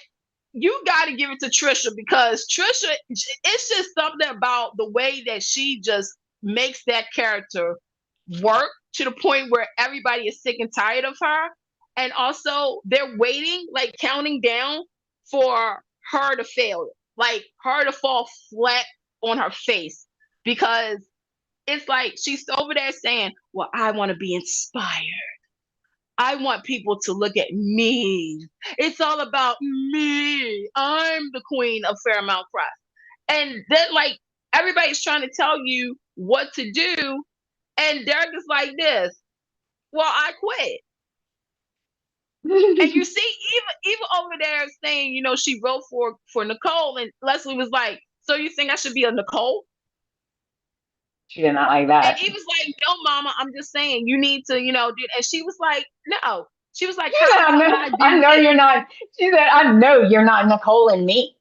you got to give it to Trisha, because Trisha, it's just something about the way that she just makes that character work to the point where everybody is sick and tired of her. And also they're waiting, like counting down for her to fail, like her to fall flat on her face, because it's like she's over there saying, well, I want to be inspired. I want people to look at me. It's all about me. I'm the queen of Fairmount Crest. And then, like, everybody's trying to tell you what to do. And Derek is like this. Well, I quit. And you see Eva over there saying, she wrote for Nicole. And Leslie was like, so you think I should be a Nicole? She did not like that. And Eva's like, no, mama, I'm just saying you need to, do. And she was like, no. She was like, I know you're not. She said, I know you're not Nicole and me.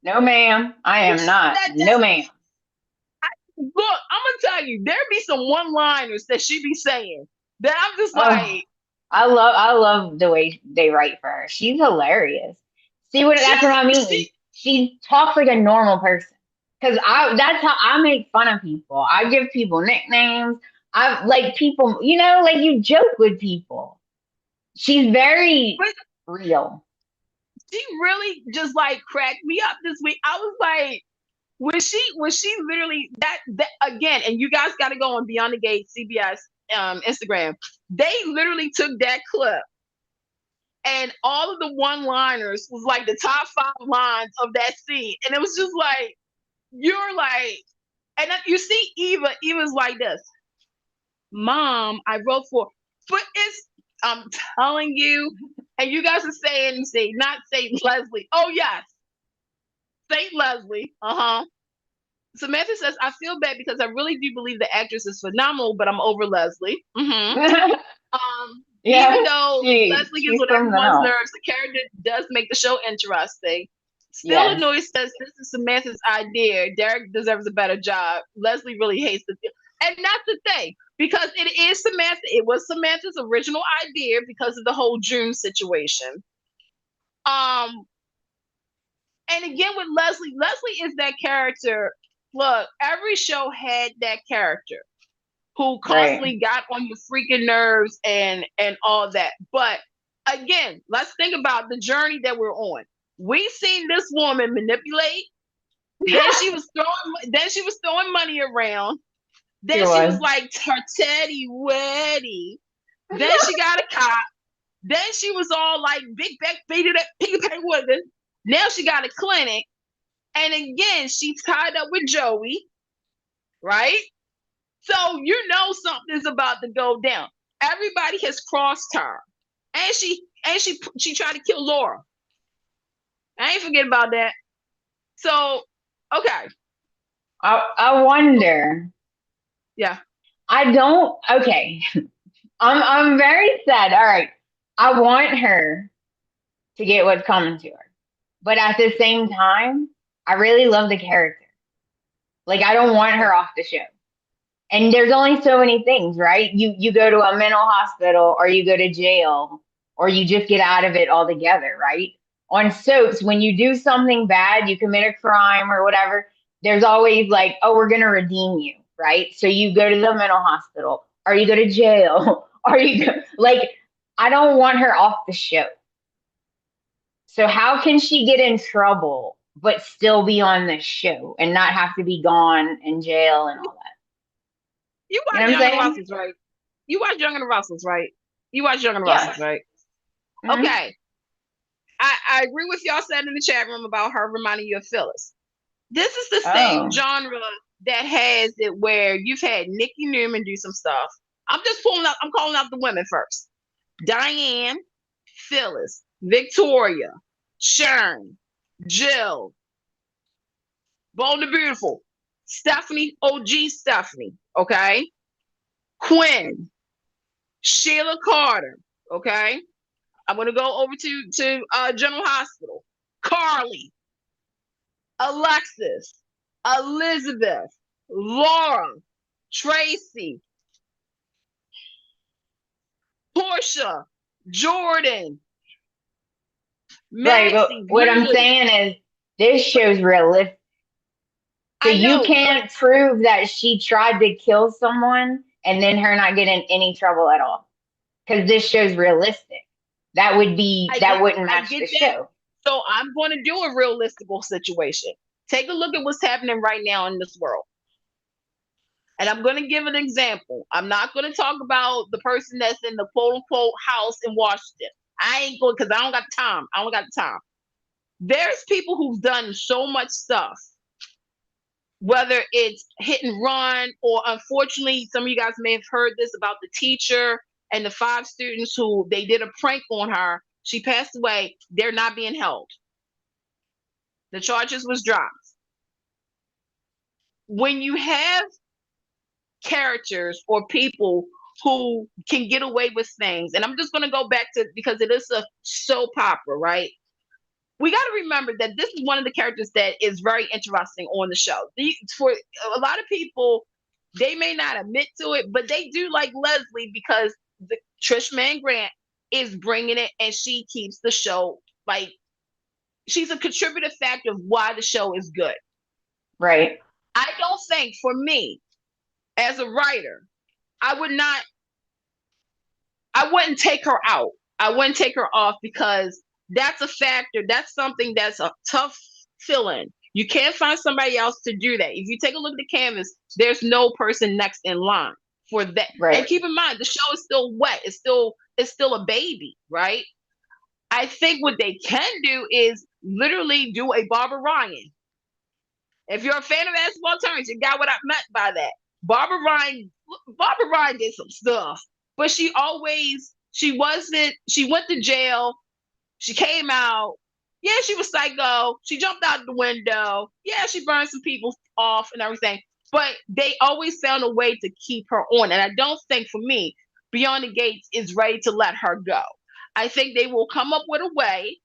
No, ma'am. I am not. No, ma'am. Look, I'm going to tell you, there be some one-liners that she be saying that I'm just like. I love the way they write for her. She's hilarious. That's what I mean. She talks like a normal person. Because that's how I make fun of people. I give people nicknames. I like people, like you joke with people. She's very real. She really just like cracked me up this week. I was like, when she literally that again, and you guys got to go on Beyond the Gate CBS Instagram. They literally took that clip, and all of the one-liners was like the top 5 lines of that scene, and it was just like, you're like, and you see Eva's like this. Mom, I wrote but I'm telling you, and you guys are saying, not Saint Leslie. Oh yes, Saint Leslie. Samantha says, I feel bad because I really do believe the actress is phenomenal, but I'm over Leslie. Yeah, even though Leslie gets on everyone's nerves, the character does make the show interesting. Still Illinois says this is Samantha's idea. Derek deserves a better job. Leslie really hates the and that's the thing, because it was Samantha's original idea because of the whole June situation. And again with Leslie is that character. Look, every show had that character who constantly got on your freaking nerves and all that. But again, let's think about the journey that we're on. We seen this woman manipulate. Then she was throwing money around. Then she was like her teddy weddy. Then she got a cop. Then she was all like big back faded up piggy bank woman. Now she got a clinic. And again, she's tied up with Joey. Right? So something's about to go down. Everybody has crossed her. And she tried to kill Laura. I ain't forget about that. So, okay. I wonder. Yeah. I don't. Okay. I'm very sad. All right. I want her to get what's coming to her, but at the same time, I really love the character. Like, I don't want her off the show. And there's only so many things, right? You go to a mental hospital, or you go to jail, or you just get out of it altogether, right? On soaps, when you do something bad, you commit a crime or whatever, there's always like, oh, we're gonna redeem you, right? So you go to the mental hospital, or you go to jail, or you go, like, I don't want her off the show. So how can she get in trouble but still be on the show and not have to be gone in jail and all that? You You watch know what I'm Young and saying? Restless, right? You watch Young and Restless, right? You watch Young and Yeah. Restless, right? Mhm. Okay. I agree with y'all said in the chat room about her reminding you of Phyllis. This is the same Oh. genre that has it where you've had Nikki Newman do some stuff. I'm calling out the women first. Diane, Phyllis, Victoria, Sharon, Jill, Bold and Beautiful, Stephanie, OG Stephanie, okay? Quinn, Sheila Carter, okay? I'm gonna go over to General Hospital. Carly, Alexis, Elizabeth, Laura, Tracy, Portia, Jordan, Right, but Maxie, what I'm literally. saying is this show's realistic. So I know, you can't prove that she tried to kill someone and then her not get in any trouble at all. Because this show's realistic. That wouldn't I match get the that. show. So I'm going to do a realistic situation. Take a look at what's happening right now in this world. And I'm going to give an example. I'm not going to talk about the person that's in the quote unquote house in Washington. I ain't going because I don't got time. I don't got the time. There's people who've done so much stuff, whether it's hit and run, or unfortunately, some of you guys may have heard this about the teacher and the 5 students who they did a prank on her. She passed away. They're not being held. The charges was dropped. When you have characters or people who can get away with things, and I'm just going to go back to, because it is a soap opera, right? We got to remember that this is one of the characters that is very interesting on the show. For a lot of people, they may not admit to it, but they do like Leslie because the Trish Mann Grant is bringing it, and she keeps the show, like, she's a contributive factor of why the show is good. Right. I don't think, for me as a writer, I wouldn't take her out. I wouldn't take her off, because that's a factor. That's something that's a tough fill-in. You can't find somebody else to do that. If you take a look at the canvas, there's no person next in line for that. Right. And keep in mind, the show is still wet. It's still a baby, right? I think what they can do is literally do a Barbara Ryan. If you're a fan of basketball terms, you got what I meant by that. Barbara Ryan did some stuff, but she went to jail. She came out. Yeah, she was psycho. She jumped out the window. Yeah, she burned some people off and everything. But they always found a way to keep her on. And I don't think, for me, Beyond the Gates is ready to let her go. I think they will come up with a way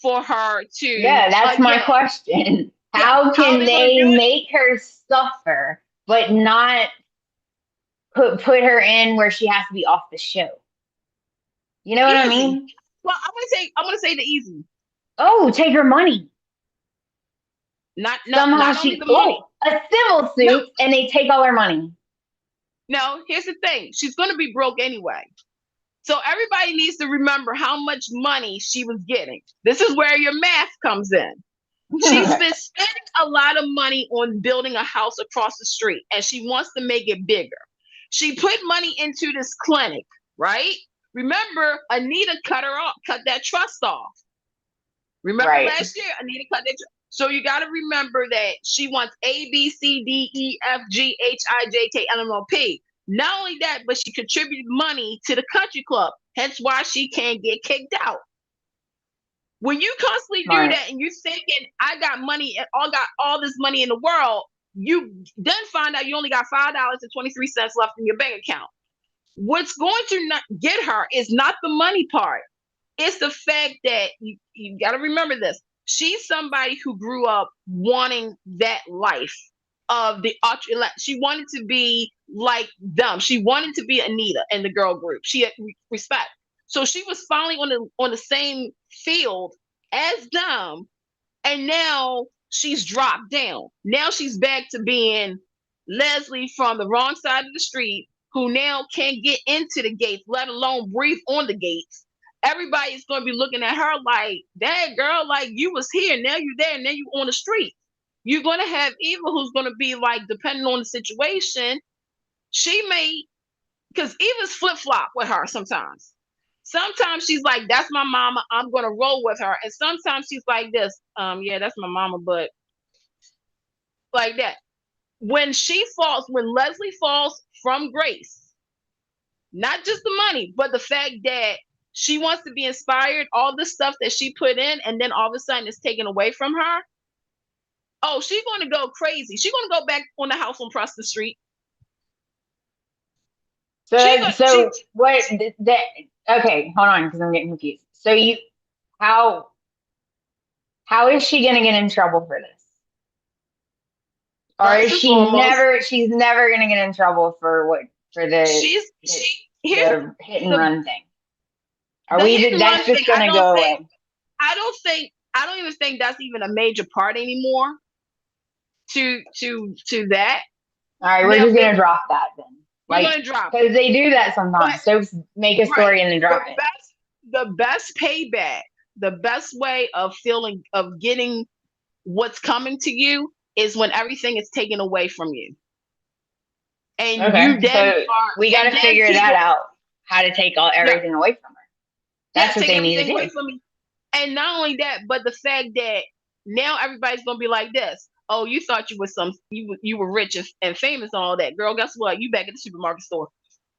for her to. Yeah, that's my question. How can they make her suffer but not put her in where she has to be off the show? You know what I mean? Well, I'm gonna say the easy. Oh, take her money. Not Somehow only the money. A civil suit, and they take all her money. No, here's the thing. She's gonna be broke anyway. So everybody needs to remember how much money she was getting. This is where your math comes in. She's been spending a lot of money on building a house across the street, and she wants to make it bigger. She put money into this clinic, right? Remember, Anita cut that trust off. Remember last year, Anita cut that. So you got to remember that she wants A, B, C, D, E, F, G, H, I, J, K, L, M, N, O, P. Not only that, but she contributed money to the country club. Hence why she can't get kicked out. When you constantly do that and you're thinking, I got money and got all this money in the world, you then find out you only got $5.23 left in your bank account. What's going to not get her is not the money part. It's the fact that you got to remember this. She's somebody who grew up wanting that life of the ultra. She wanted to be like them. She wanted to be Anita in the girl group. She had respect. So she was finally on the same field as them, and now she's dropped down. Now she's back to being Leslie from the wrong side of the street, who now can't get into the gates, let alone breathe on the gates. Everybody's going to be looking at her like, "Dang, girl, like you was here, now you there, now you on the street." You're going to have Eva, who's going to be like, depending on the situation, she may, because Eva's flip-flop with her sometimes. Sometimes she's like, "That's my mama, I'm going to roll with her." And sometimes she's like this, "Yeah, that's my mama," but like that. When Leslie falls from grace, not just the money, but the fact that she wants to be inspired, all the stuff that she put in, and then all of a sudden it's taken away from her. Oh, she's going to go crazy. She's going to go back on the house on Preston Street. Okay, hold on, because I'm getting confused. So how is she going to get in trouble for this? Or is she's never going to get in trouble for the hit and run thing? That's just going to go away? I don't even think that's even a major part anymore to that. All right, we're just going to drop that then. We're going to drop it. Because they do that sometimes. So make a story and then drop it. The best payback, the best way of getting what's coming to you is when everything is taken away from you. And we got to figure that out, how to take everything away from her. That's what they need to do. And not only that, but the fact that now everybody's going to be like this. "Oh, you thought you were rich and famous and all that. Girl, guess what? You back at the supermarket store."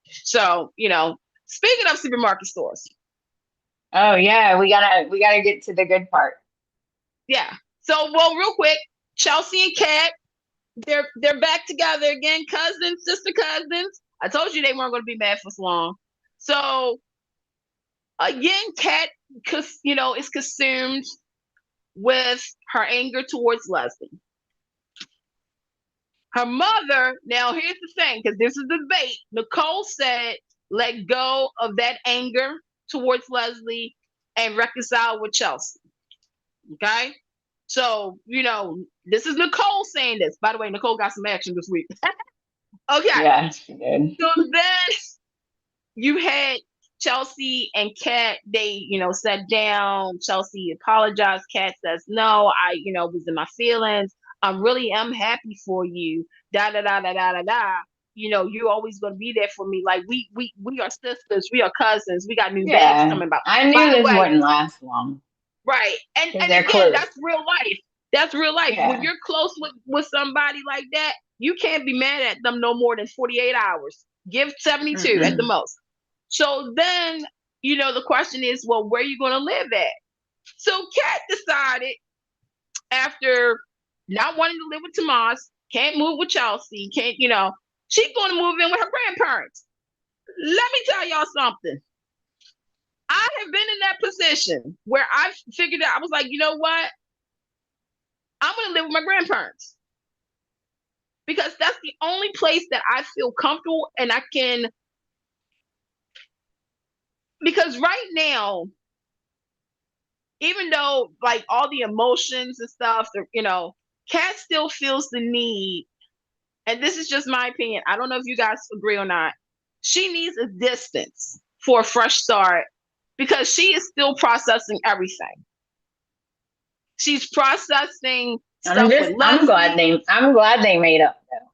So, speaking of supermarket stores. Oh yeah, we gotta get to the good part. Yeah. So, real quick, Chelsea and Kat, they're back together again, sister cousins. I told you they weren't going to be mad for so long. So, again, Kat, is consumed with her anger towards Leslie. Her mother, now here's the thing, because this is the debate. Nicole said, let go of that anger towards Leslie and reconcile with Chelsea. Okay? So, this is Nicole saying this. By the way, Nicole got some action this week. Okay. Yeah, she did. So then you had Chelsea and Kat, they, sat down. Chelsea apologized. Kat says, "No, I, was in my feelings. I really am happy for you. Da da da da da da da. You're always going to be there for me. Like we are sisters. We are cousins. We got new bags coming about." I knew this wouldn't last long. Right. And again, close. That's real life. That's real life. Yeah. When you're close with somebody like that, you can't be mad at them no more than 48 hours. Give 72 at the most. So then, the question is, well, where are you going to live at? So Kat decided, after not wanting to live with Tomas, can't move with Chelsea, she's going to move in with her grandparents. Let me tell y'all something. I have been in that position where I figured out, I was like, you know what? I'm going to live with my grandparents. Because that's the only place that I feel comfortable and I can. Because right now, even though like all the emotions and stuff, Kat still feels the need, and this is just my opinion, I don't know if you guys agree or not, she needs a distance for a fresh start because she is still processing everything. She's processing stuff with Leslie. I'm glad they made up though.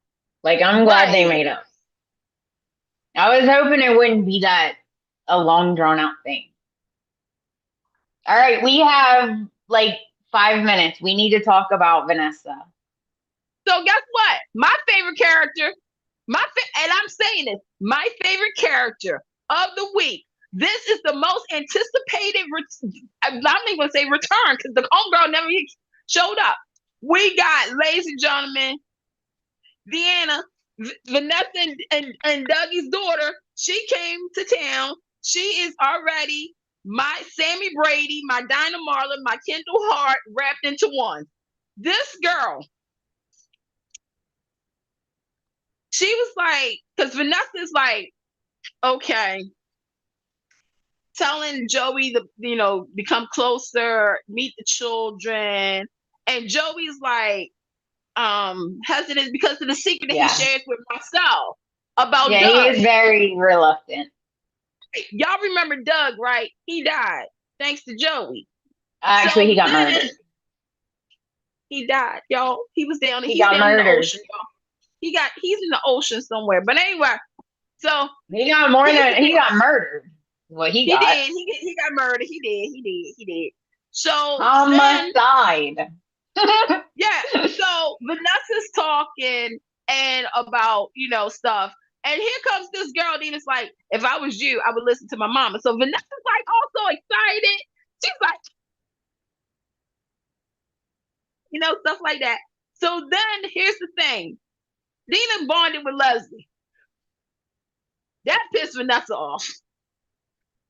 Like I'm glad they made up. I was hoping it wouldn't be a long drawn out thing. All right, we have like 5 minutes. We need to talk about Vanessa. So guess what? My favorite character, And I'm saying this, my favorite character of the week. This is the most anticipated. I'm not even gonna say return because the homegirl never showed up. We got, ladies and gentlemen, Deanna, Vanessa, and Dougie's daughter. She came to town. She is already my Sammy Brady, my Dinah Marlin, my Kendall Hart wrapped into one. This girl, she was like, because Vanessa's like, okay, telling Joey to, become closer, meet the children. And Joey's like, hesitant because of the secret that he shares with myself about Doug. He is very reluctant. Y'all remember Doug, right? He died thanks to Joey. Actually, he got murdered. He died, y'all. He was down. He got murdered. In the ocean, y'all. He's in the ocean somewhere. But anyway, so he got murdered. Well, he got. Did. He got murdered. He did. So homicide. Yeah. So Vanessa's talking and about stuff. And here comes this girl, Dean's like, if I was you, I would listen to my mama. So Vanessa's like also excited. She's like, stuff like that. So then here's the thing. Deanna bonded with Leslie. That pissed Vanessa off.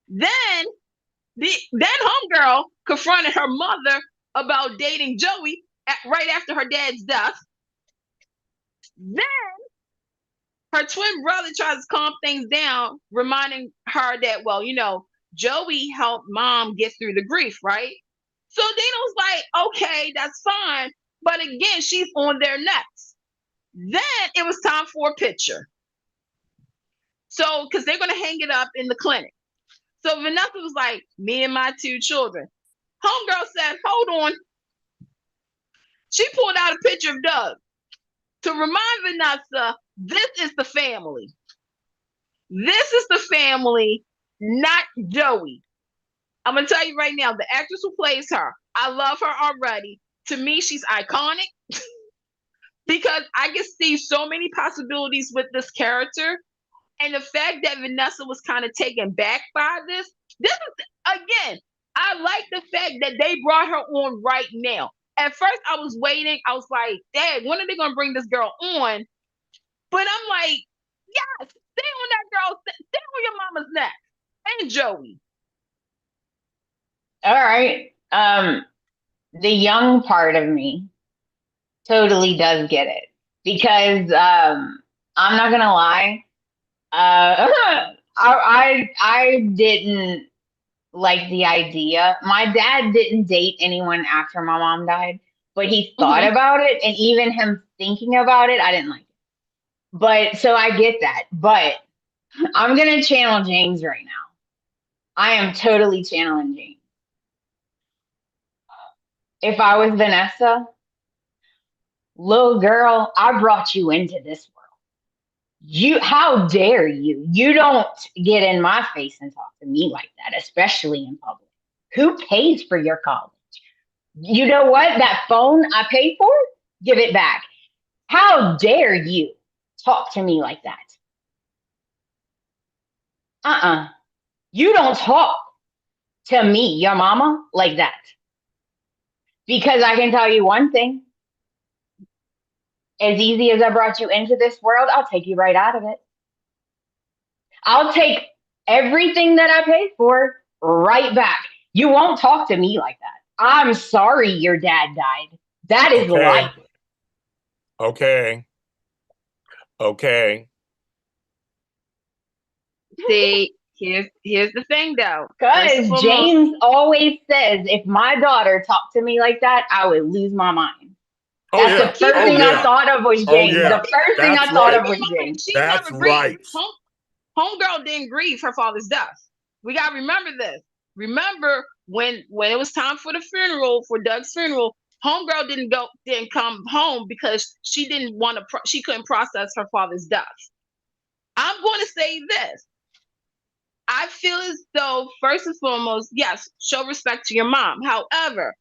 Then homegirl confronted her mother about dating Joey right after her dad's death. Then her twin brother tries to calm things down, reminding her that, Joey helped mom get through the grief, right? So Dina was like, okay, that's fine. But again, she's on their necks. Then it was time for a picture. So, because they're going to hang it up in the clinic. So Vanessa was like, me and my 2 children. Homegirl said, hold on. She pulled out a picture of Doug to remind Vanessa, this is the family. This is the family, not Joey. I'm going to tell you right now, the actress who plays her, I love her already. To me, she's iconic because I can see so many possibilities with this character. And the fact that Vanessa was kind of taken back by this is, again, I like the fact that they brought her on right now. At first, I was waiting. I was like, Dad, when are they going to bring this girl on? But I'm like, yes, stay on that girl. Stay on your mama's neck. And Joey. All right. The young part of me totally does get it. Because I'm not going to lie. I didn't like the idea. My dad didn't date anyone after my mom died, but he thought about it, and even him thinking about it, I didn't like it. But so I get that. But I'm gonna channel James right now. I am totally channeling James. If I was Vanessa, little girl, I brought you into this world. How dare you? You don't get in my face and talk to me like that, especially in public. Who pays for your college? You know what? That phone I paid for, give it back. How dare you talk to me like that? You don't talk to me, your mama, like that. Because I can tell you one thing. As easy as I brought you into this world, I'll take you right out of it. I'll take everything that I paid for right back. You won't talk to me like that. I'm sorry your dad died. That is life. Okay. See, here's the thing though. Because James always says, if my daughter talked to me like that, I would lose my mind. That's the first thing I thought of was James. The first thing I thought of was James. That's right. Homegirl didn't grieve her father's death. We got to remember this. Remember when it was time for the funeral, for Doug's funeral, homegirl didn't come home because she didn't want to. She couldn't process her father's death. I'm going to say this. I feel as though, first and foremost, yes, show respect to your mom. However,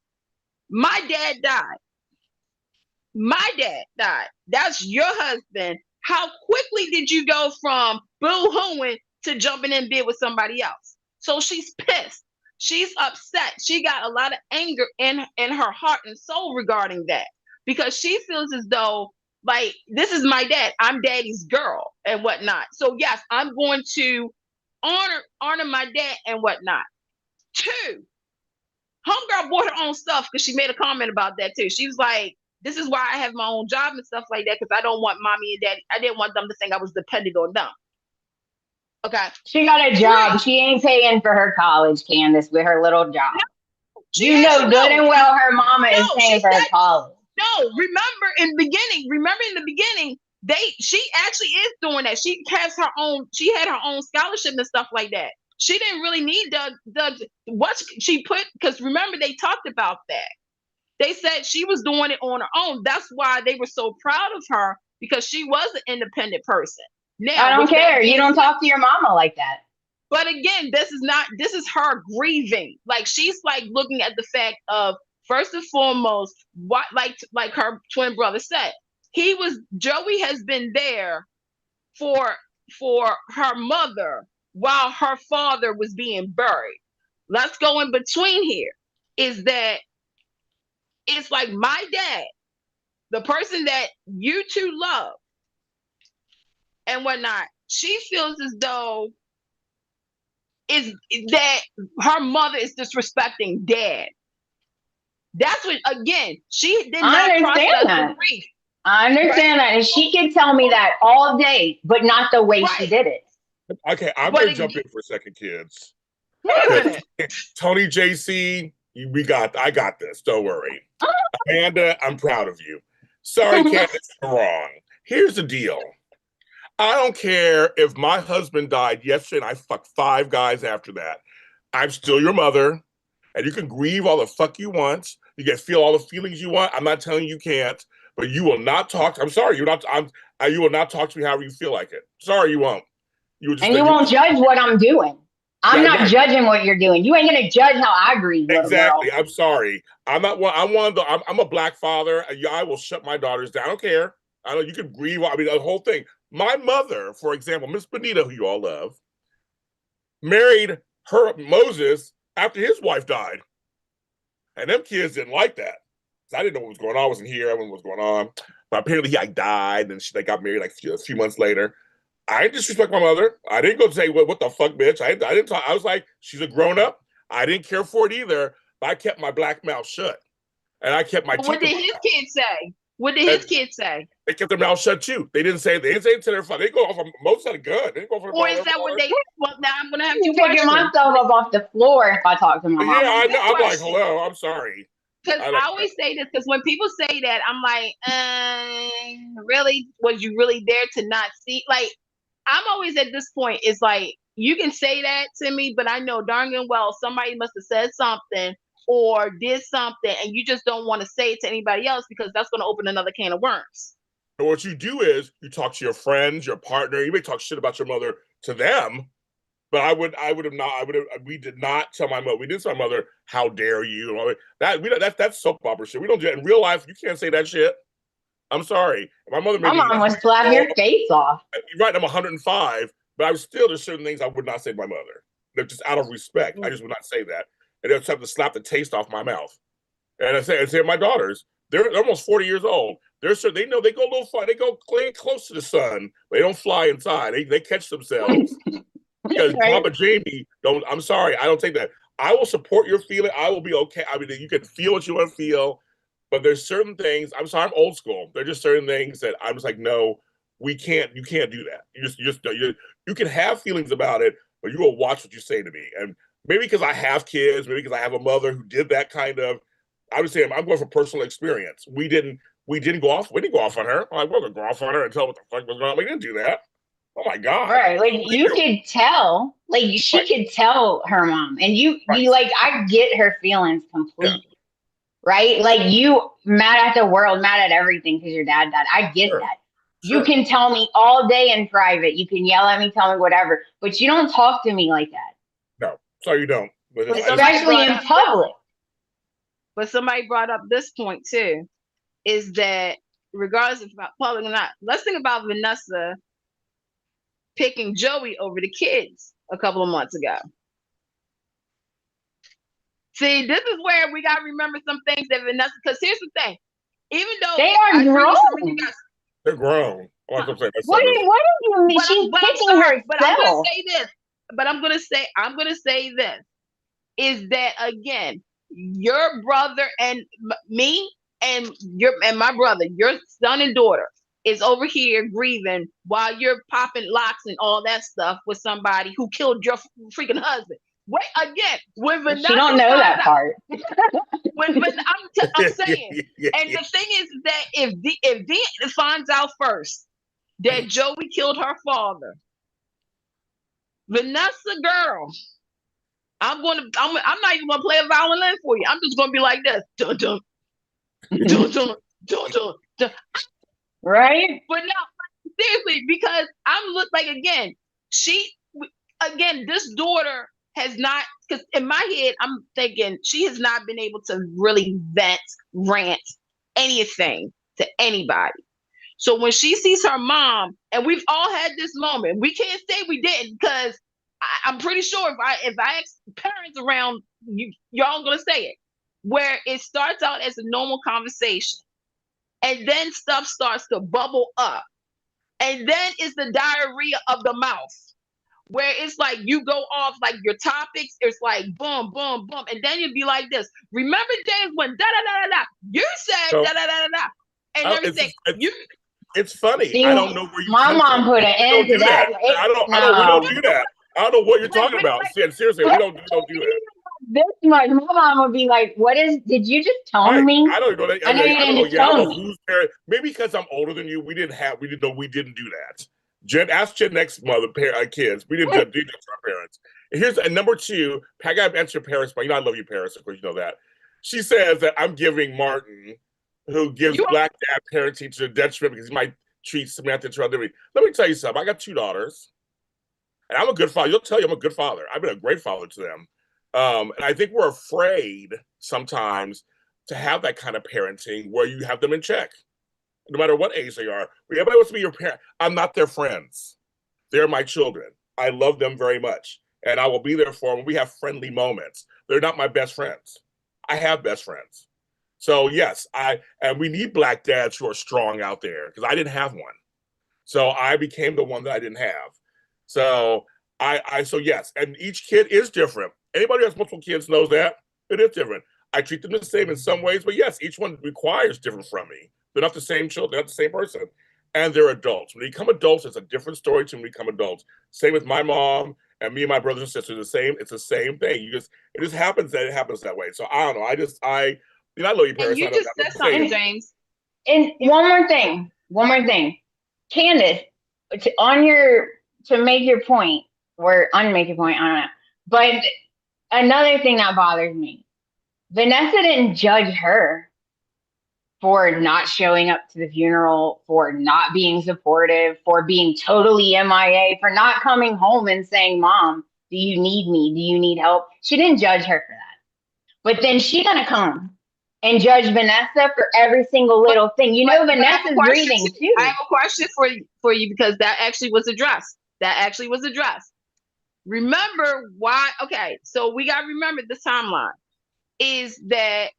my dad died. That's your husband. how quickly did you go from boo-hooing to jumping in bed with somebody else? So she's pissed. She's upset. She got a lot of anger in her heart and soul regarding that, because she feels as though, like, this is my dad. I'm daddy's girl and whatnot. So yes, I'm going to honor my dad and whatnot. Two, homegirl bought her own stuff because she made a comment about that too. She was like, this is why I have my own job and stuff like that, because I don't want mommy and daddy, I didn't want them to think I was dependent on them. Okay. She got a job. She ain't paying for her college, Candace, with her little job. You know good and well her mama is paying for her college. No, remember in the beginning, she actually is doing that. She had her own scholarship and stuff like that. She didn't really need the what she put, because remember they talked about that. They said she was doing it on her own. That's why they were so proud of her, because she was an independent person. Now, I don't care. You don't talk to your mama like that. But again, this is her grieving. Like, she's like looking at the fact of, first and foremost, what, like her twin brother said, Joey has been there for her mother while her father was being buried. Let's go in between here. Is that it's like my dad, the person that you two love and whatnot, she feels as though is that her mother is disrespecting dad. That's what, again, she did not process the grief. I understand that, and she can tell me that all day, but not the way she did it. Okay, I'm going to jump in for a second, kids. Tony, JC, I got this. Don't worry. Amanda, I'm proud of you. Sorry, Candace, you're wrong. Here's the deal. I don't care if my husband died yesterday and I fucked 5 guys after that. I'm still your mother, and you can grieve all the fuck you want. You can feel all the feelings you want. I'm not telling you can't, but you will not talk. I'm sorry, you will not talk to me however you feel like it. Sorry, you won't. You won't judge what I'm doing. I'm not judging what you're doing. You ain't gonna judge how I grieve. Exactly. I'm sorry. I'm not one. I'm a black father. I will shut my daughters down. I don't care. I know you can grieve. I mean, the whole thing. My mother, for example, Miss Benita, who you all love, married Moses after his wife died. And them kids didn't like that. I didn't know what was going on. I wasn't here. I didn't know what was going on. But apparently he died, and they got married like a few months later. I didn't disrespect my mother. I didn't go say, what the fuck, bitch? I didn't talk. I was like, she's a grown-up. I didn't care for it either, but I kept my black mouth shut. And I kept my What did his kids say? What did his kids say? They kept their mouth shut too. They didn't say it to their father. They go off of Moses had a gun. They didn't go for or is that what they? Well, now I'm gonna have to pick myself up off the floor if I talk to my mom. Yeah, I know. I'm like, hello, I'm sorry. Because I always say this, because when people say that, I'm like, really? Was you really there to not see? Like, I'm always at this point, it's like, you can say that to me, but I know darn and well somebody must have said something or did something, and you just don't want to say it to anybody else because that's going to open another can of worms. So what you do is you talk to your friends, your partner. You may talk shit about your mother to them, but we did not tell my mother. We didn't tell my mother, how dare you? That's soap opera shit. We don't do it in real life. You can't say that shit. I'm sorry. My mom would slap your face off. You're right. I'm 105, but there's certain things I would not say to my mother. They're just out of respect. I just would not say that. And they'll have to slap the taste off my mouth. And I say to my daughters, they're almost 40 years old. They know they go a little far. They go close to the sun. But they don't fly inside. They catch themselves. Because Papa Jamie, I'm sorry, I don't take that. I will support your feeling. I will be okay. I mean, you can feel what you want to feel. But there's certain things, I'm sorry, I'm old school. There's just certain things that I'm just like, no, you can't do that. You can have feelings about it, but you will watch what you say to me. And maybe because I have kids, maybe because I have a mother who did that kind of, I would say I'm going for personal experience. We didn't go off on her. I'm like, we're going to go off on her and tell what the fuck was going on. We didn't do that. Oh my God. Right. Like you could tell, like she could tell her mom, and you like, I get her feelings completely. Yeah. Right? Like you mad at the world, mad at everything because your dad died. I get that. Sure. You can tell me all day in private. You can yell at me, tell me whatever, but you don't talk to me like that. No, sorry, you don't. Especially in public. But somebody brought up this point too, is that regardless if it's public or not. Let's think about Vanessa picking Joey over the kids a couple of months ago. See, this is where we got to remember some things that Vanessa, because here's the thing. Even though they are grown. They're grown. What do you mean? She's picking herself. But I'm going to say this. But I'm going to say this. Is that, again, your brother and me and my brother, your son and daughter, is over here grieving while you're popping locks and all that stuff with somebody who killed your freaking husband. Wait, again, when Vanessa, she don't know that part. I'm saying, and the thing is that if Deanne finds out first that Joey killed her father, Vanessa, girl, I'm not even gonna play a violin for you. I'm just gonna be like this, dun dun, dun dun, dun dun, dun. Right? But no, seriously, because this daughter has not, because in my head, I'm thinking she has not been able to really rant anything to anybody. So when she sees her mom, and we've all had this moment, we can't say we didn't, because I'm pretty sure if I ask parents around, y'all gonna say it, where it starts out as a normal conversation, and then stuff starts to bubble up, and then it's the diarrhea of the mouth, where it's like you go off like your topics, it's like boom, boom, boom, and then you'd be like this. Remember days when da da da da da, you said da da da da da, and everything. It's funny. See, I don't know where you. My mom put an end to that. I don't. We don't do that. I don't know what you're talking about. Seriously, we don't do that. This much, my mom would be like, did you just tell me? I don't know. I don't know who's there. Maybe because I'm older than you, we didn't do that. Jen, ask Jen next mother, kids. We didn't do that to our parents. And number two, I got to answer your parents, but I love your parents, of course, you know that. She says that I'm giving Martin, who gives black dad parenting to the detriment because he might treat Samantha to other. Let me tell you something. I got 2 daughters, and I'm a good father. You'll tell you I'm a good father. I've been a great father to them. And I think we're afraid sometimes to have that kind of parenting where you have them in check, no matter what age they are. Everybody wants to be your parent. I'm not their friends. They're my children. I love them very much, and I will be there for them. We have friendly moments. They're not my best friends. I have best friends. So yes, and we need black dads who are strong out there, because I didn't have one. So I became the one that I didn't have. So so yes, and each kid is different. Anybody who has multiple kids knows that it is different. I treat them the same in some ways, but yes, each one requires different from me. They're not the same children, they're not the same person. And they're adults. When they become adults, it's a different story to when we become adults. Same with my mom and me and my brothers and sisters, it's the same thing. It just happens that way. So I don't know. I love your parents. And you just said something, James. And one more thing. Candace, to make your point, or unmake your point, I don't know. But another thing that bothers me, Vanessa didn't judge her for not showing up to the funeral, for not being supportive, for being totally MIA, for not coming home and saying, Mom, do you need me? Do you need help? She didn't judge her for that. But then she's going to come and judge Vanessa for every single little thing. Vanessa's grieving too. I have a question for you, because that actually was addressed. Remember why? Okay, so we got to remember the timeline is that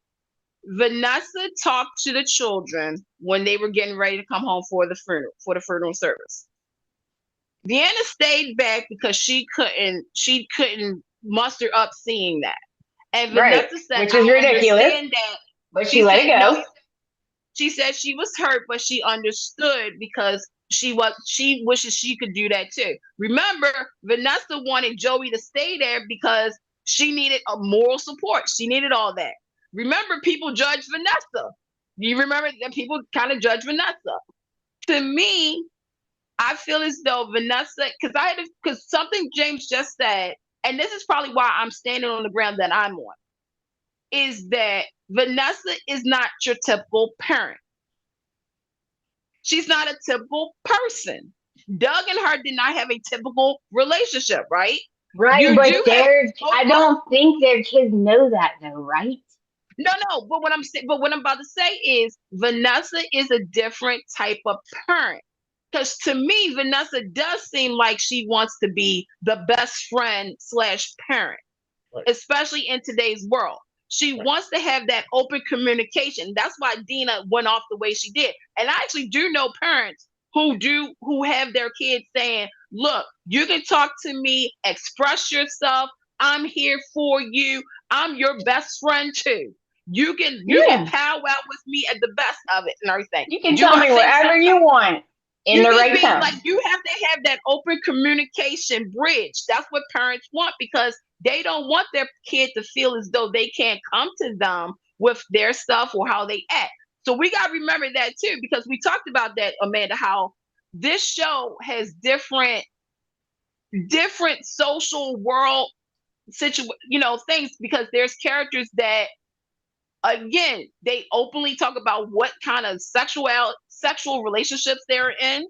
Vanessa talked to the children when they were getting ready to come home for the funeral service. Deanna stayed back because she couldn't muster up seeing that. And Vanessa said, which is ridiculous. But she let it go. No, she said she was hurt, but she understood because she wishes she could do that too. Remember, Vanessa wanted Joey to stay there because she needed a moral support. She needed all that. Remember, people judge Vanessa. You remember that people kind of judge Vanessa. To me, I feel as though Vanessa, because something James just said, and this is probably why I'm standing on the ground that I'm on, is that Vanessa is not your typical parent. She's not a typical person. Doug and her did not have a typical relationship, right? Right, I don't think their kids know that though, right? No. But what I'm about to say is Vanessa is a different type of parent. Because to me, Vanessa does seem like she wants to be the best friend / parent, Right. especially in today's world. She wants to have that open communication. That's why Dina went off the way she did. And I actually do know parents who have their kids saying, look, you can talk to me, express yourself. I'm here for you. I'm your best friend too. You can powwow with me at the best of it and everything. You can tell me whatever you want in the right time. Like, you have to have that open communication bridge. That's what parents want, because they don't want their kid to feel as though they can't come to them with their stuff or how they act. So we got to remember that too, because we talked about that, Amanda, how this show has different social world things, because there's characters that, again, they openly talk about what kind of sexual relationships they're in.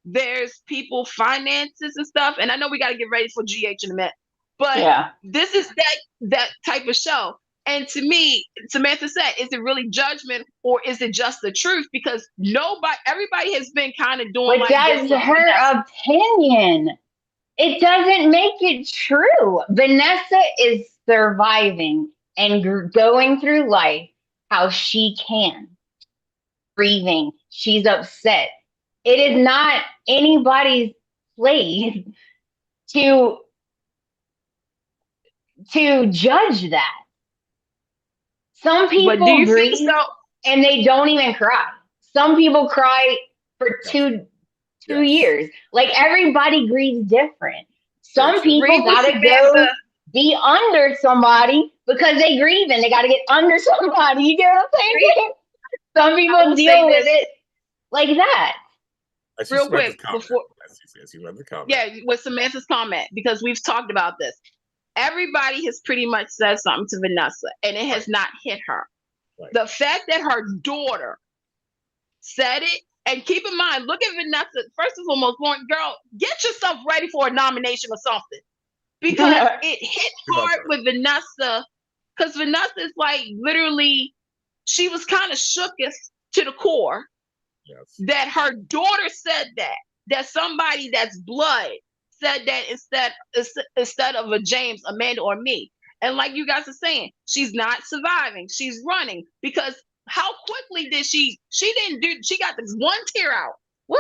There's people finances and stuff, and I know we got to get ready for GH in a minute, but this is that type of show. And to me, Samantha said, is it really judgment or is it just the truth? Because everybody has been kind of doing, but that's her opinion. It doesn't make it true. Vanessa is surviving and going through life how she can. Breathing. She's upset. It is not anybody's place to judge that. Some people grieve and they don't even cry. Some people cry for two years. Like, everybody grieves different. Some people gotta go be under somebody because they grieve and they gotta get under somebody. You get what I'm saying? Some people deal with it like that. Real quick, with Samantha's comment, because we've talked about this. Everybody has pretty much said something to Vanessa, and it has not hit her. Right. The fact that her daughter said it, and keep in mind, look at Vanessa. First and foremost, girl, get yourself ready for a nomination or something, because it hit hard with Vanessa. Because Vanessa is like, literally, she was kind of shook to the core. Yes. That her daughter said that somebody that's blood said that instead of a James, Amanda, or me. And like you guys are saying, she's not surviving. She's running, because how quickly did she got this one tear out. Woo!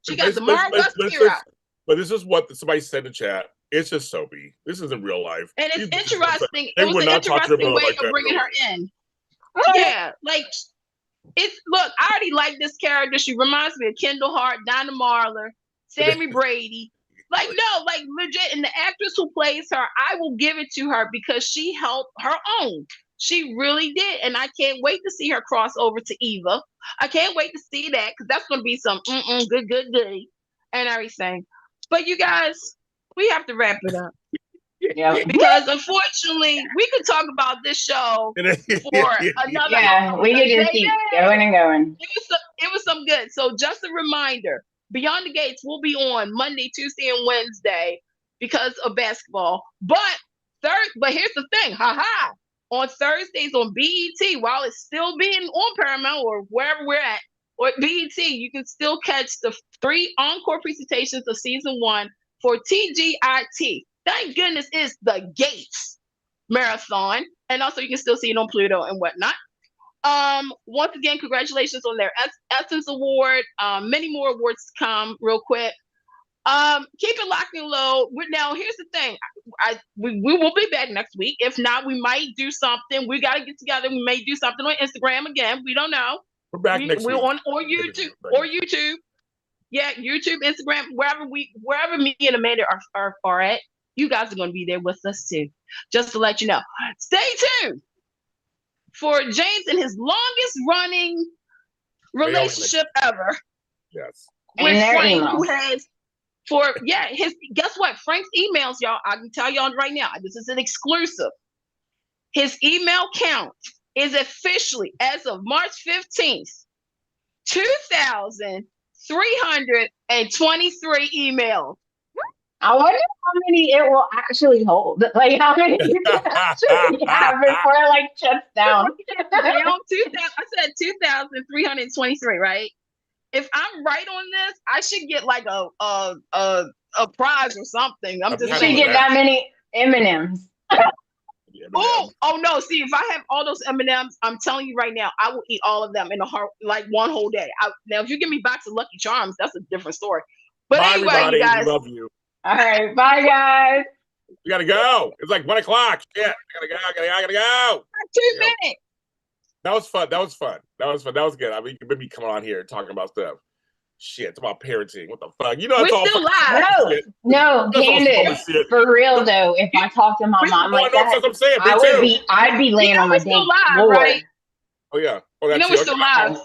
She got the Mara West tear out. But this is what somebody said in chat. It's just soapy. This isn't real life. And it's interesting. It was an interesting way of bringing her in. Yeah, like, look, I already like this character. She reminds me of Kendall Hart, Donna Marler, Sammy Brady. Like, no, like, legit. And the actress who plays her, I will give it to her, because she helped her own. She really did. And I can't wait to see her cross over to Eva. I can't wait to see that, because that's going to be some good and everything. But you guys, we have to wrap it up. Yeah. Because unfortunately, we could talk about this show for another hour. We could just keep going and going. It was some good. So just a reminder, Beyond the Gates will be on Monday, Tuesday, and Wednesday because of basketball. But here's the thing, on Thursdays on BET, while it's still being on Paramount or wherever we're at, or BET, you can still catch the 3 encore presentations of season 1 for TGIT. Thank goodness it's the Gates Marathon. And also you can still see it on Pluto and whatnot. Once again, congratulations on their Essence Award. Many more awards to come real quick. Keep it locked and low. Now, here's the thing. We will be back next week. If not, we might do something. We got to get together. We may do something on Instagram again. We don't know. We're back next week. Or YouTube. Yeah, YouTube, Instagram, wherever me and Amanda are at. You guys are going to be there with us too. Just to let you know. Stay tuned for James and his longest running relationship ever. Yes. With Frank, who has guess what? Frank's emails, y'all. I can tell y'all right now. This is an exclusive. His email count is officially, as of March 15th, 2,323 emails. I wonder how many it will actually hold. Like how many you can actually have before it like shuts down. Now, 2000, I said 2,323, right? If I'm right on this, I should get like a prize or something. I'm I'm just You should telling saying. get that many M&Ms. Yeah, Oh no! See, if I have all those M&Ms, I'm telling you right now, I will eat all of them in like one whole day. Now, if you give me box of Lucky Charms, that's a different story. But bye, anyway, everybody. you guys, Love you. All right, bye guys. We gotta go. It's like 1 o'clock. Shit. I gotta go. 2 minutes. That was fun. That was good. I mean, you could be coming on here talking about stuff. Shit, it's about parenting. What the fuck? You know, We're it's all still fucking live. shit. No, That's all Candace. shit. For real though, if I talk to my mom like That's that, what I'm saying. Me too. I'd be laying on my We're still dang live, floor. right? Oh yeah. Oh, You that's know we're still live.